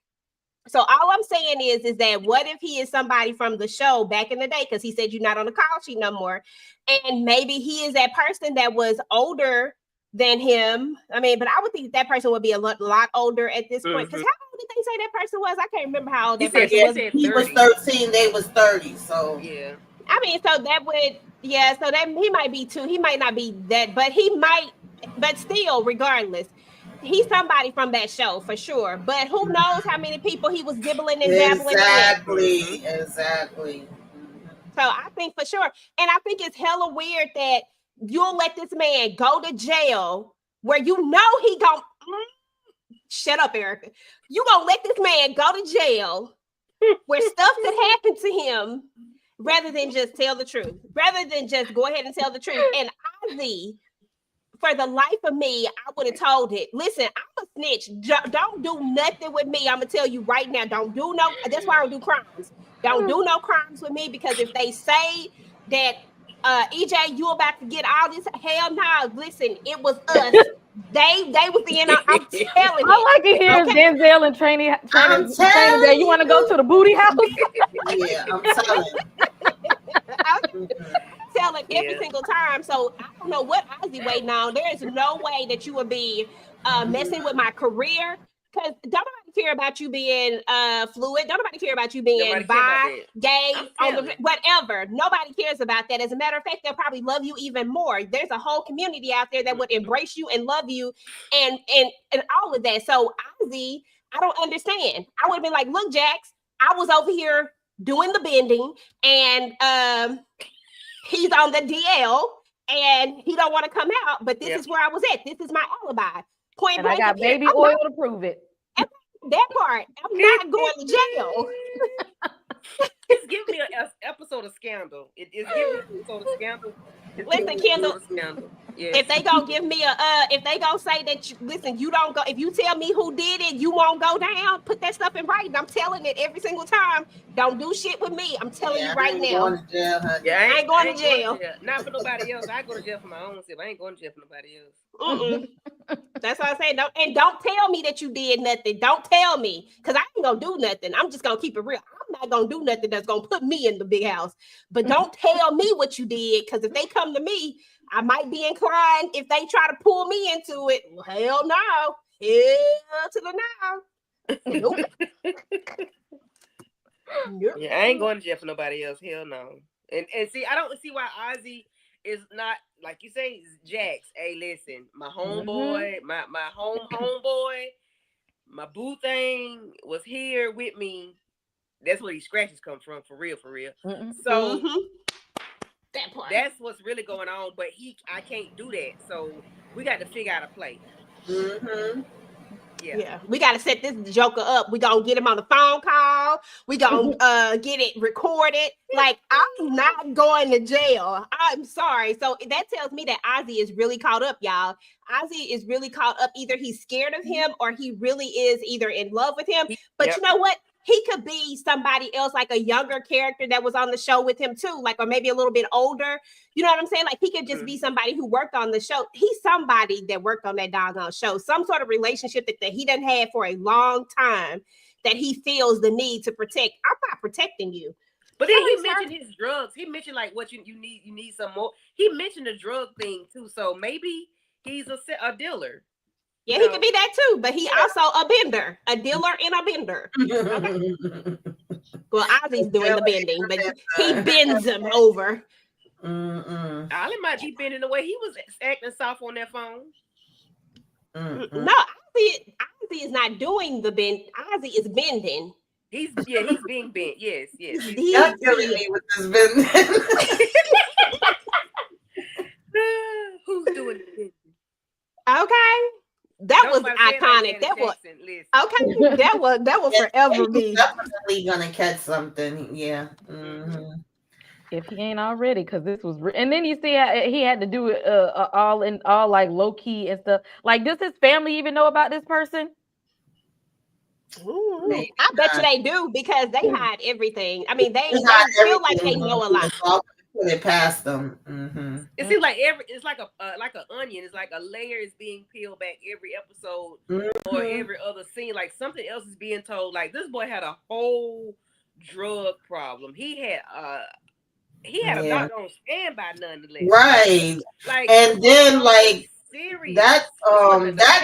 So all I'm saying is that what if he is somebody from the show back in the day? Because he said you're not on the call sheet no more. And maybe he is that person that was older than him. I mean, but I would think that person would be a lot older at this point. Because how old did they say that person was? I can't remember how old that person was. He was 13. They was 30. So yeah. I mean, so that would, so that he might be too. He might not be that, but he might, but still, regardless, he's somebody from that show for sure. But who knows how many people he was dibbling and dabbling with. Exactly. So I think for sure. And I think it's hella weird that you'll let this man go to jail where he gon' shut up, Erica. You gonna let this man go to jail where stuff could happen to him rather than just tell the truth, rather than just go ahead and tell the truth. And Ozzy, for the life of me, I would have told it. Listen, I'm a snitch. Don't do nothing with me. I'm gonna tell you right now. Don't do no. That's why I don't do crimes. Don't do no crimes with me, because if they say that EJ, you about to get all this, hell no. Listen, it was us. They was in. I'm telling you. All I can hear is Denzel and training day. You want to go to the booty house? Yeah, I'm telling. I'm telling every single time. So I don't know what Ozzy waiting on. There is no way that you would be messing with my career, because don't nobody care about you being fluid. Don't nobody care about you being bi, gay, whatever. Nobody cares about that. As a matter of fact, they'll probably love you even more. There's a whole community out there that would embrace you and love you and all of that. So Ozzy, I don't understand. I would have been like, look, Jax, I was over here doing the bending, and he's on the DL, and he don't want to come out, but this is where I was at. This is my alibi. Point and I got baby oil to prove it. That part, I'm not going to jail. It's giving me an episode of Scandal. It's giving me an episode of Scandal. Listen, Kendall, if they gonna give me if they gonna say that, you don't go, if you tell me who did it, you won't go down, put that stuff in writing. I'm telling it every single time. Don't do shit with me. I'm telling you right now. I ain't going to jail. Not for nobody else. I go to jail for my own self. I ain't going to jail for nobody else. That's what I say. Don't tell me that you did nothing. Don't tell me, because I ain't gonna do nothing. I'm just gonna keep it real. not gonna do nothing that's gonna put me in the big house. But don't tell me what you did, because if they come to me, I might be inclined if they try to pull me into it. Well, hell no. Hell to the no. Nope. Nope. Yeah, I ain't going to jail for nobody else. Hell no. And see, I don't see why Ozzy is not, like you say, Jax. Hey, listen, my homeboy, my homeboy, my boo thing was here with me. That's where these scratches come from, for real, for real. So that part. That's what's really going on. But I can't do that. So we got to figure out a play. Yeah, we got to set this joker up. We gonna get him on the phone call. We gonna get it recorded. Like, I'm not going to jail. I'm sorry. So that tells me that Ozzy is really caught up, y'all. Ozzy is really caught up. Either he's scared of him or he really is either in love with him. But you know what? He could be somebody else, like a younger character that was on the show with him too, like, or maybe a little bit older. You know what I'm saying? Like, he could just be somebody who worked on the show. He's somebody that worked on that doggone show. Some sort of relationship that he done had for a long time that he feels the need to protect. I'm not protecting you. But then he mentioned his drugs. He mentioned like what you need some more. He mentioned the drug thing too. So maybe he's a dealer. Yeah, he could be that too, but he also a bender, a dealer and a bender. Okay. Well, Ozzy's doing the bending, but he bends him over. Ollie might be bending the way he was acting soft on that phone. No, Ozzy is not doing the bend. Ozzy is bending. He's being bent. Yes. He's killing me with this bending. Who's doing the bending? Okay. That was iconic. That was okay. That was forever me. Definitely gonna catch something. Yeah. If he ain't already, because this was, and then you see how he had to do it all like low key and stuff. Like, does his family even know about this person? I bet you they do, because they hide everything. I mean, they feel like they know a lot. Put it past them. It seems like it's like an onion. It's like a layer is being peeled back every episode or every other scene. Like something else is being told. Like, this boy had a whole drug problem. He had a doctor on standby nonetheless. Right. Like, and then like serious. that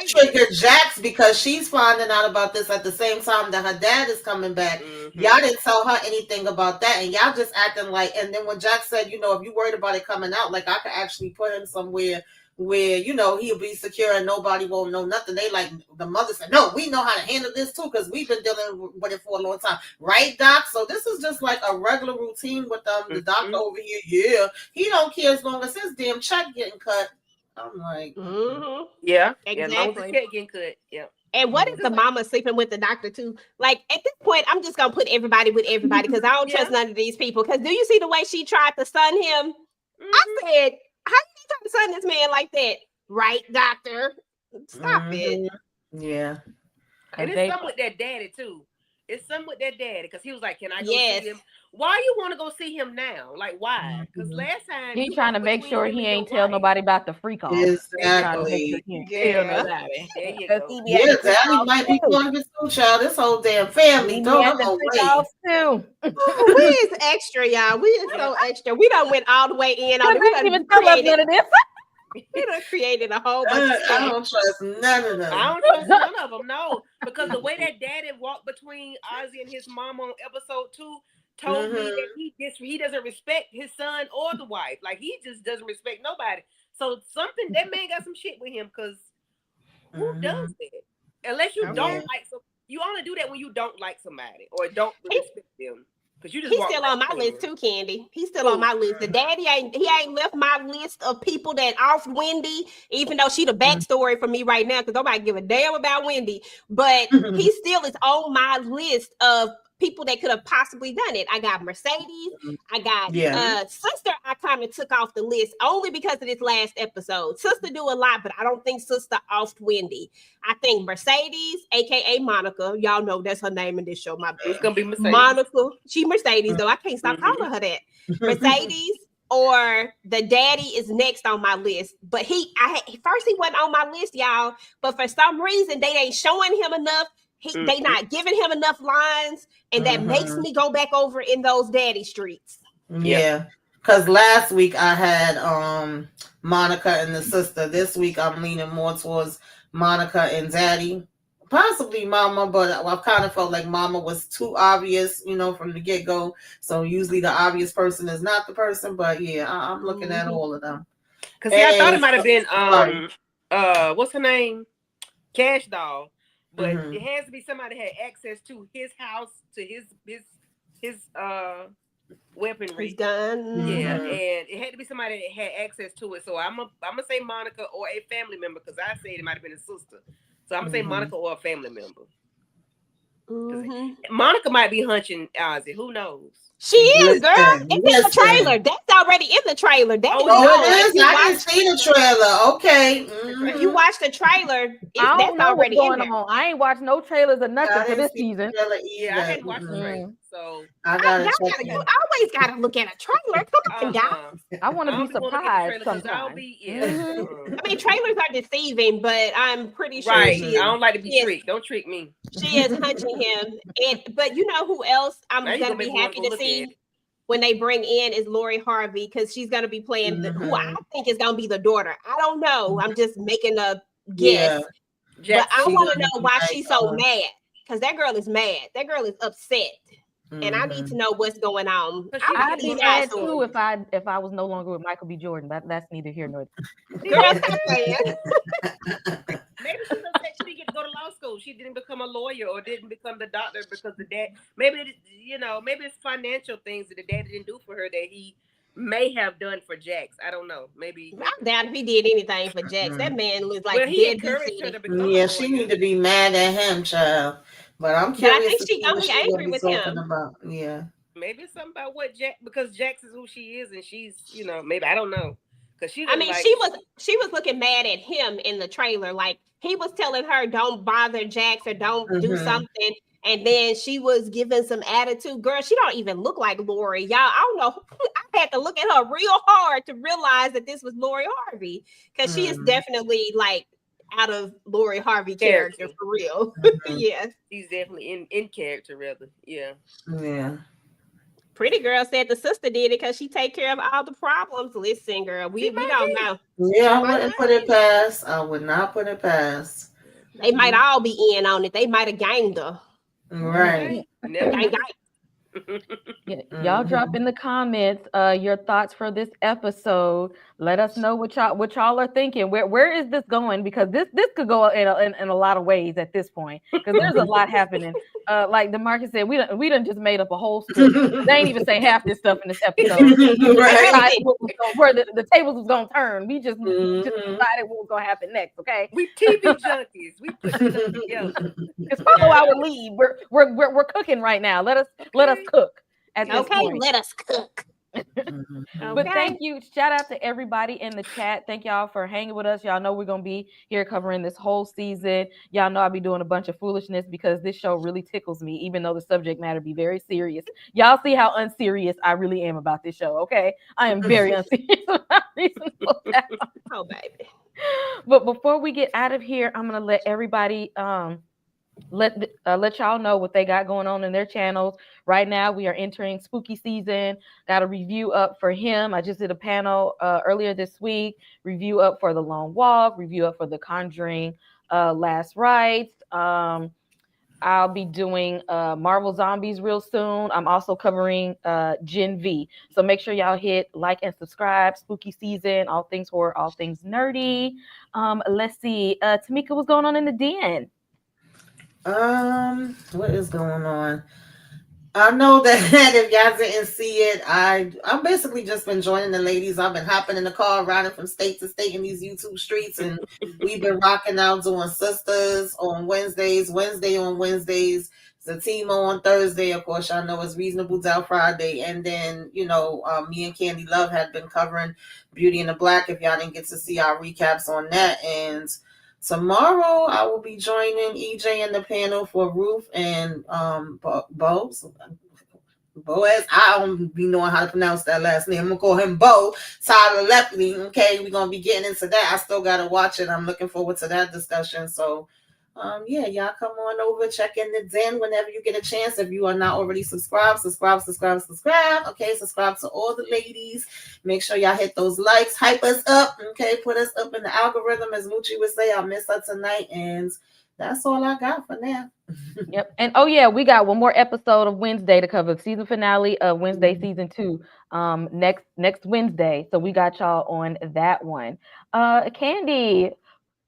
triggered Jax, because she's finding out about this at the same time that her dad is coming back. Y'all didn't tell her anything about that, and y'all just acting like. And then when Jax said, if you worried about it coming out, like, I could actually put him somewhere where he'll be secure and nobody won't know nothing. They like, the mother said, no, we know how to handle this too, because we've been dealing with it for a long time, right, Doc? So this is just like a regular routine with them. The doctor over here, he don't care as long as his damn check getting cut. I'm like, yeah, exactly. As long as the check getting cut, yeah. And what if the mama sleeping with the doctor too? Like, at this point, I'm just gonna put everybody with everybody, because I don't trust none of these people. Because do you see the way she tried to stun him? I said, how you try to stun this man like that? Right, doctor? Stop it. Yeah. And it's something with that daddy too. It's something with that daddy, because he was like, can I go see him? Why you want to go see him now? Like, why? Because last time he trying to make sure he ain't tell nobody about the freak off. Exactly. There you go. Yeah, Daddy might be going to too, child. This whole damn family. Don't know too. We is extra, y'all. We is so extra. We done went all the way in on it. We done even tell us none of this. We done created a whole bunch of stuff. I don't trust none of them. I don't trust none of them, no. Because the way that daddy walked between Ozzy and his mom on episode 2 told me that he doesn't respect his son or the wife. Like, he just doesn't respect nobody. So that man got some shit with him, because who does that? Unless you don't like you only do that when you don't like somebody or don't respect them. He's still on my list too, Candy. He's still on my list. The daddy ain't left my list of people that off Wendy, even though she the backstory for me right now, because nobody give a damn about Wendy. But he still is on my list of people that could have possibly done it. I got Mercedes. I got Sister. I kind of took off the list only because of this last episode. Sister do a lot, but I don't think Sister offed Wendy. I think Mercedes, aka Monica. Y'all know that's her name in this show. My bad. It's gonna be Mercedes. Monica. She Mercedes though. I can't stop calling her that. Mercedes or the daddy is next on my list. But first he wasn't on my list, y'all. But for some reason they ain't showing him enough. They not giving him enough lines, and that makes me go back over in those daddy streets. Yeah. Because last week I had Monica and the sister. This week I'm leaning more towards Monica and Daddy. Possibly Mama, but I kind of felt like Mama was too obvious, from the get-go. So usually the obvious person is not the person. But yeah, I'm looking at all of them. Because I thought it might have been what's her name? Cash Doll. But it has to be somebody that had access to his house, to his weaponry. His gun. Yeah, and it had to be somebody that had access to it. So I'm gonna say Monica or a family member, because I said it might have been a sister. So I'm gonna say Monica or a family member. Monica might be hunching Ozzy. Who knows? She is, girl. It's in the trailer. That's already in the trailer. That it is. I didn't see the trailer. Okay. If you watch the trailer, that's already in there. I ain't watched no trailers or nothing for this season. Yeah, I hadn't watched the trailer. So you always gotta look at a trailer. Come on, guys. I want to be surprised sometimes. I mean, trailers are deceiving, but I'm pretty sure I don't like to be tricked. Don't trick me. She is hunching him. But you know who else I'm gonna be happy to see when they bring in is Lori Harvey, because she's gonna be playing who I think is gonna be the daughter. I don't know. I'm just making a guess. But I want to know why she's so mad, because that girl is mad. That girl is upset. And I need to know what's going on. I'd be mad too if I was no longer with Michael B. Jordan. That's neither here nor there. Girl, maybe she's upset she didn't get to go to law school. She didn't become a lawyer or didn't become the doctor because the dad. Maybe it's financial things that the dad didn't do for her that he may have done for Jax. I don't know. Maybe. I doubt if he did anything for Jax. That man was like he encouraged her to become. Yeah, she need to be mad at him, child. But I'm curious. But I think she's gonna be angry with him. Yeah. Maybe it's something about because Jax is who she is, and she's, maybe I don't know. Because she was looking mad at him in the trailer, like he was telling her don't bother Jax or don't do something, and then she was giving some attitude. Girl, she don't even look like Lori, y'all. I don't know. I had to look at her real hard to realize that this was Lori Harvey, because she is definitely like out of Lori Harvey character for real. Yeah, she's definitely in character, rather. Yeah. Pretty girl said the sister did it because she take care of all the problems. Listen, girl, we don't know. Yeah, I wouldn't put it past. I would not put it past. They might all be in on it. They might have ganged her. Right. Y'all drop in the comments your thoughts for this episode. Let us know what y'all are thinking. Where is this going? Because this could go in a lot of ways at this point, because there's a lot happening. Like DeMarcus said, we done just made up a whole script. They ain't even say half this stuff in this episode. Right. Where the tables was gonna turn. We just decided what was gonna happen next. Okay, we TV junkies. We put it together. It's follow our lead. We're cooking right now. Let us cook. Okay, let us cook. But thank you. Shout out to everybody in the chat. Thank y'all for hanging with us. Y'all know we're gonna be here covering this whole season. Y'all know I'll be doing a bunch of foolishness because this show really tickles me, even though the subject matter be very serious. Y'all see how unserious I really am about this show. Okay, I am very unserious about this. Oh baby. But before we get out of here, I'm gonna let everybody let y'all know what they got going on in their channels. Right now we are entering spooky season. Got a review up for him. I just did a panel earlier this week. Review up for The Long Walk. Review up for The Conjuring Last Rites. I'll be doing Marvel Zombies real soon. I'm also covering Gen V. So make sure y'all hit like and subscribe. Spooky season, all things horror, all things nerdy. Let's see. Tamika, what's going on in the den? What is going on? I know that if y'all didn't see it, I've basically just been joining the ladies. I've been hopping in the car, riding from state to state in these YouTube streets, and we've been rocking out doing Sisters on Wednesdays, Wednesday on Wednesdays, Zatimo on Thursday. Of course, y'all know it's Reasonable Doubt Friday, and then me and Candy Love had been covering Beauty in the Black. If y'all didn't get to see our recaps on that, and tomorrow, I will be joining EJ in the panel for Ruth and Boaz. I don't be knowing how to pronounce that last name. I'm going to call him Bo. Tyler Lepley. Okay, we're going to be getting into that. I still got to watch it. I'm looking forward to that discussion. So Yeah, y'all come on over, check in the den whenever you get a chance. If you are not already subscribed, subscribe. Okay, subscribe to all the ladies. Make sure y'all hit those likes, hype us up. Okay, put us up in the algorithm, as Moochie would say. I'll miss her tonight, and that's all I got for now. Yep. And oh yeah, we got one more episode of Wednesday to cover, the season finale of Wednesday season 2. Next Wednesday. So we got y'all on that one. Candy,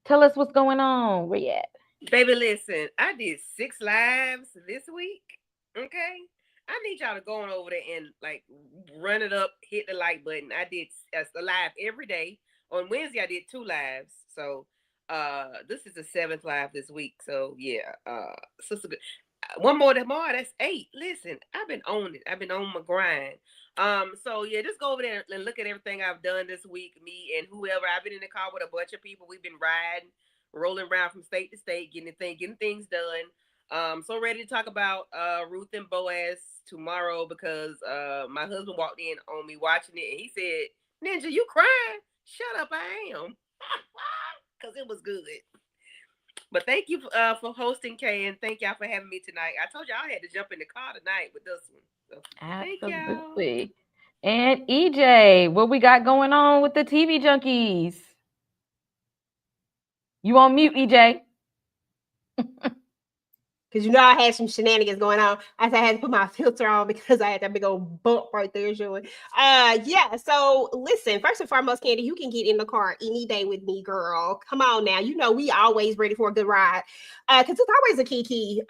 tell us what's going on. Where you at? Baby, listen, I did 6 lives this week. Okay. I need y'all to go on over there and like run it up, hit the like button. I did a live every day. On Wednesday, I did 2 lives. So this is the 7th live this week. So yeah, sister, one more tomorrow. That's 8. Listen, I've been on it. I've been on my grind. So yeah, just go over there and look at everything I've done this week. Me and whoever. I've been in the car with a bunch of people. We've been riding, rolling around from state to state, getting things done. So ready to talk about Ruth and Boaz tomorrow because my husband walked in on me watching it and he said, "Ninja, you crying?" Shut up, I am. Because it was good. But thank you for hosting, Kay, and thank y'all for having me tonight. I told y'all I had to jump in the car tonight with this one. So, Absolutely. And EJ, what we got going on with the TV junkies? You on mute, EJ? Because you know I had some shenanigans going on. I said I had to put my filter on because I had that big old bump right there showing. Yeah, so listen, first and foremost, Candy, you can get in the car any day with me, girl. Come on now. You know we always ready for a good ride. Because it's always a kiki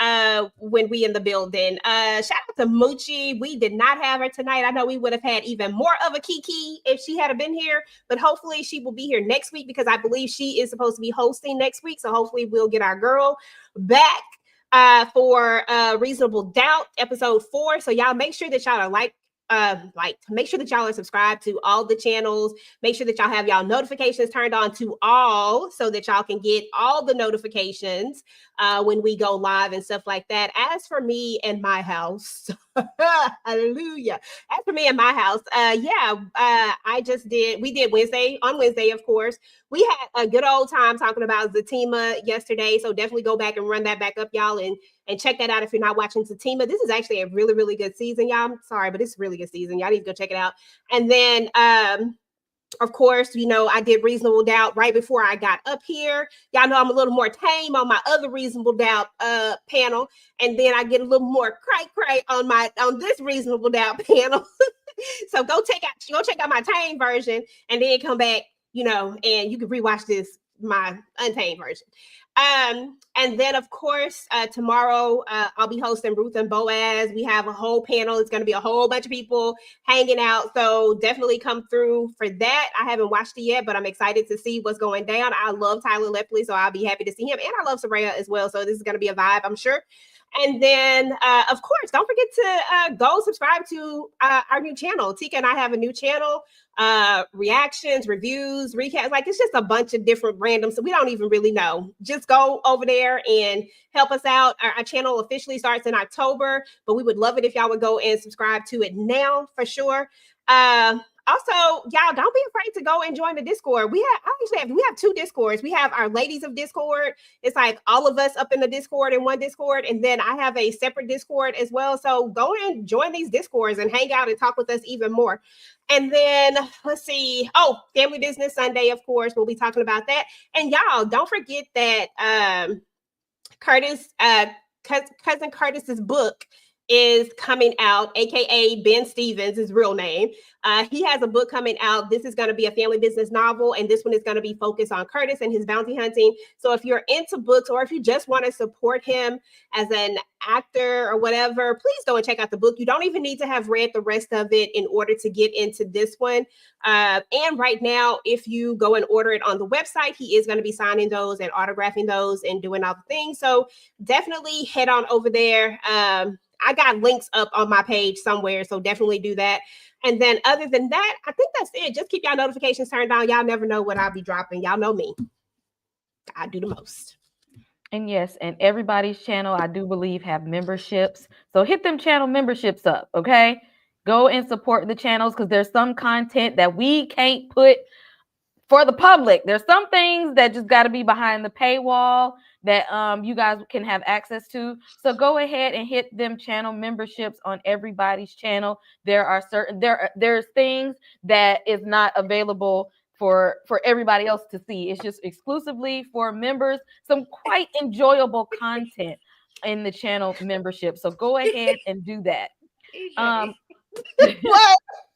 when we in the building. Shout out to Moochie. We did not have her tonight. I know we would have had even more of a kiki if she had been here, but hopefully she will be here next week because I believe she is supposed to be hosting next week. So hopefully we'll get our girl back for Reasonable Doubt episode 4. So y'all make sure that y'all are make sure that y'all are subscribed to all the channels. Make sure that y'all have y'all notifications turned on to all so that y'all can get all the notifications when we go live and stuff like that. As for me and my house, hallelujah. As for me and my house, we did on Wednesday, of course. We had a good old time talking about Zatima yesterday. So definitely go back and run that back up, y'all, and check that out if you're not watching Zatima. This is actually a really, really good season, y'all. I'm sorry, but it's a really good season. Y'all need to go check it out. And then of course, you know, I did Reasonable Doubt right before I got up here. Y'all know I'm a little more tame on my other Reasonable Doubt panel. And then I get a little more cray on this Reasonable Doubt panel. So go check out my tame version and then come back, you know, and you can rewatch my untamed version. And then of course, tomorrow I'll be hosting Ruth and Boaz. We have a whole panel. It's going to be a whole bunch of people hanging out. So definitely come through for that. I haven't watched it yet, but I'm excited to see what's going down. I love Tyler Lepley, so I'll be happy to see him. And I love Soraya as well. So this is going to be a vibe, I'm sure. And then, of course, don't forget to go subscribe to our new channel. Tika and I have a new channel, reactions, reviews, recaps. Like, it's just a bunch of different random, so we don't even really know. Just go over there and help us out. Our channel officially starts in October, but we would love it if y'all would go and subscribe to it now for sure. Also, y'all don't be afraid to go and join the Discord. We have 2 Discords. We have our Ladies of Discord. It's like all of us up in the Discord in one Discord. And then I have a separate Discord as well. So go and join these Discords and hang out and talk with us even more. And then let's see. Oh, Family Business Sunday, of course. We'll be talking about that. And y'all don't forget that Cousin Curtis's book is coming out, aka Ben Stevens, his real name. He has a book coming out. This is going to be a family business novel, and this one is going to be focused on Curtis and his bounty hunting. So if you're into books, or if you just want to support him as an actor or whatever, please go and check out the book. You don't even need to have read the rest of it in order to get into this one. And right now, if you go and order it on the website, he is going to be signing those and autographing those and doing all the things. So definitely head on over there. I got links up on my page somewhere, so definitely do that. And then other than that, I think that's it. Just keep y'all notifications turned on. Y'all never know what I'll be dropping. Y'all know me. I do the most. And yes, and everybody's channel, I do believe, have memberships. So hit them channel memberships up, okay? Go and support the channels because there's some content that we can't put for the public. There's some things that just got to be behind the paywall that you guys can have access to. So go ahead and hit them channel memberships on everybody's channel. There are there's things that is not available for everybody else to see. It's just exclusively for members. Some quite enjoyable content in the channel membership. So go ahead and do that. What?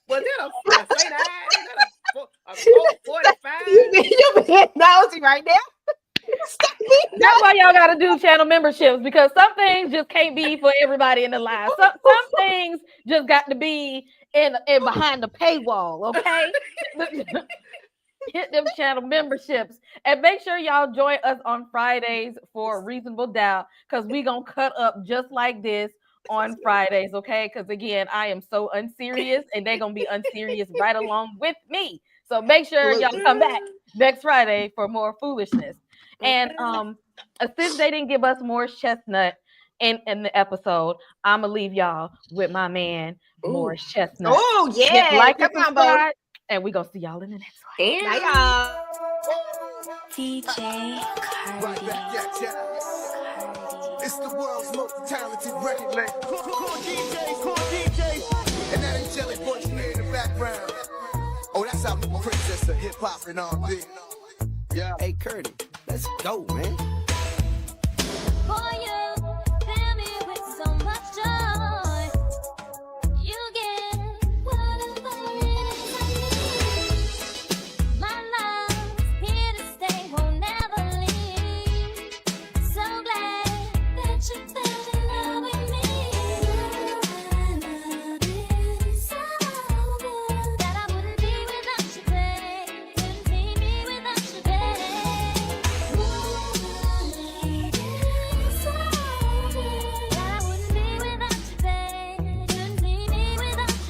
Was that a say that? A 45? You're being nosy right now. That's why y'all gotta do channel memberships, because some things just can't be for everybody in the live. Some things just got to be in behind the paywall, okay? Hit them channel memberships and make sure y'all join us on Fridays for Reasonable Doubt, because we gonna cut up just like this on Fridays, okay? Because again, I am so unserious and they're gonna be unserious right along with me. So make sure y'all come back next Friday for more foolishness. And since they didn't give us Morris Chestnut in the episode, I'm gonna leave y'all with my man Morris Chestnut. Oh yeah, like and subscribe, and we gonna see y'all in the next one. Bye, y'all. DJ Cardi. It's the world's most talented record label. Cool DJs. And that angelic voice you hear in the background. Oh, that's our princess of hip hop and R&B. Yeah. Hey, Curdy, let's go, man.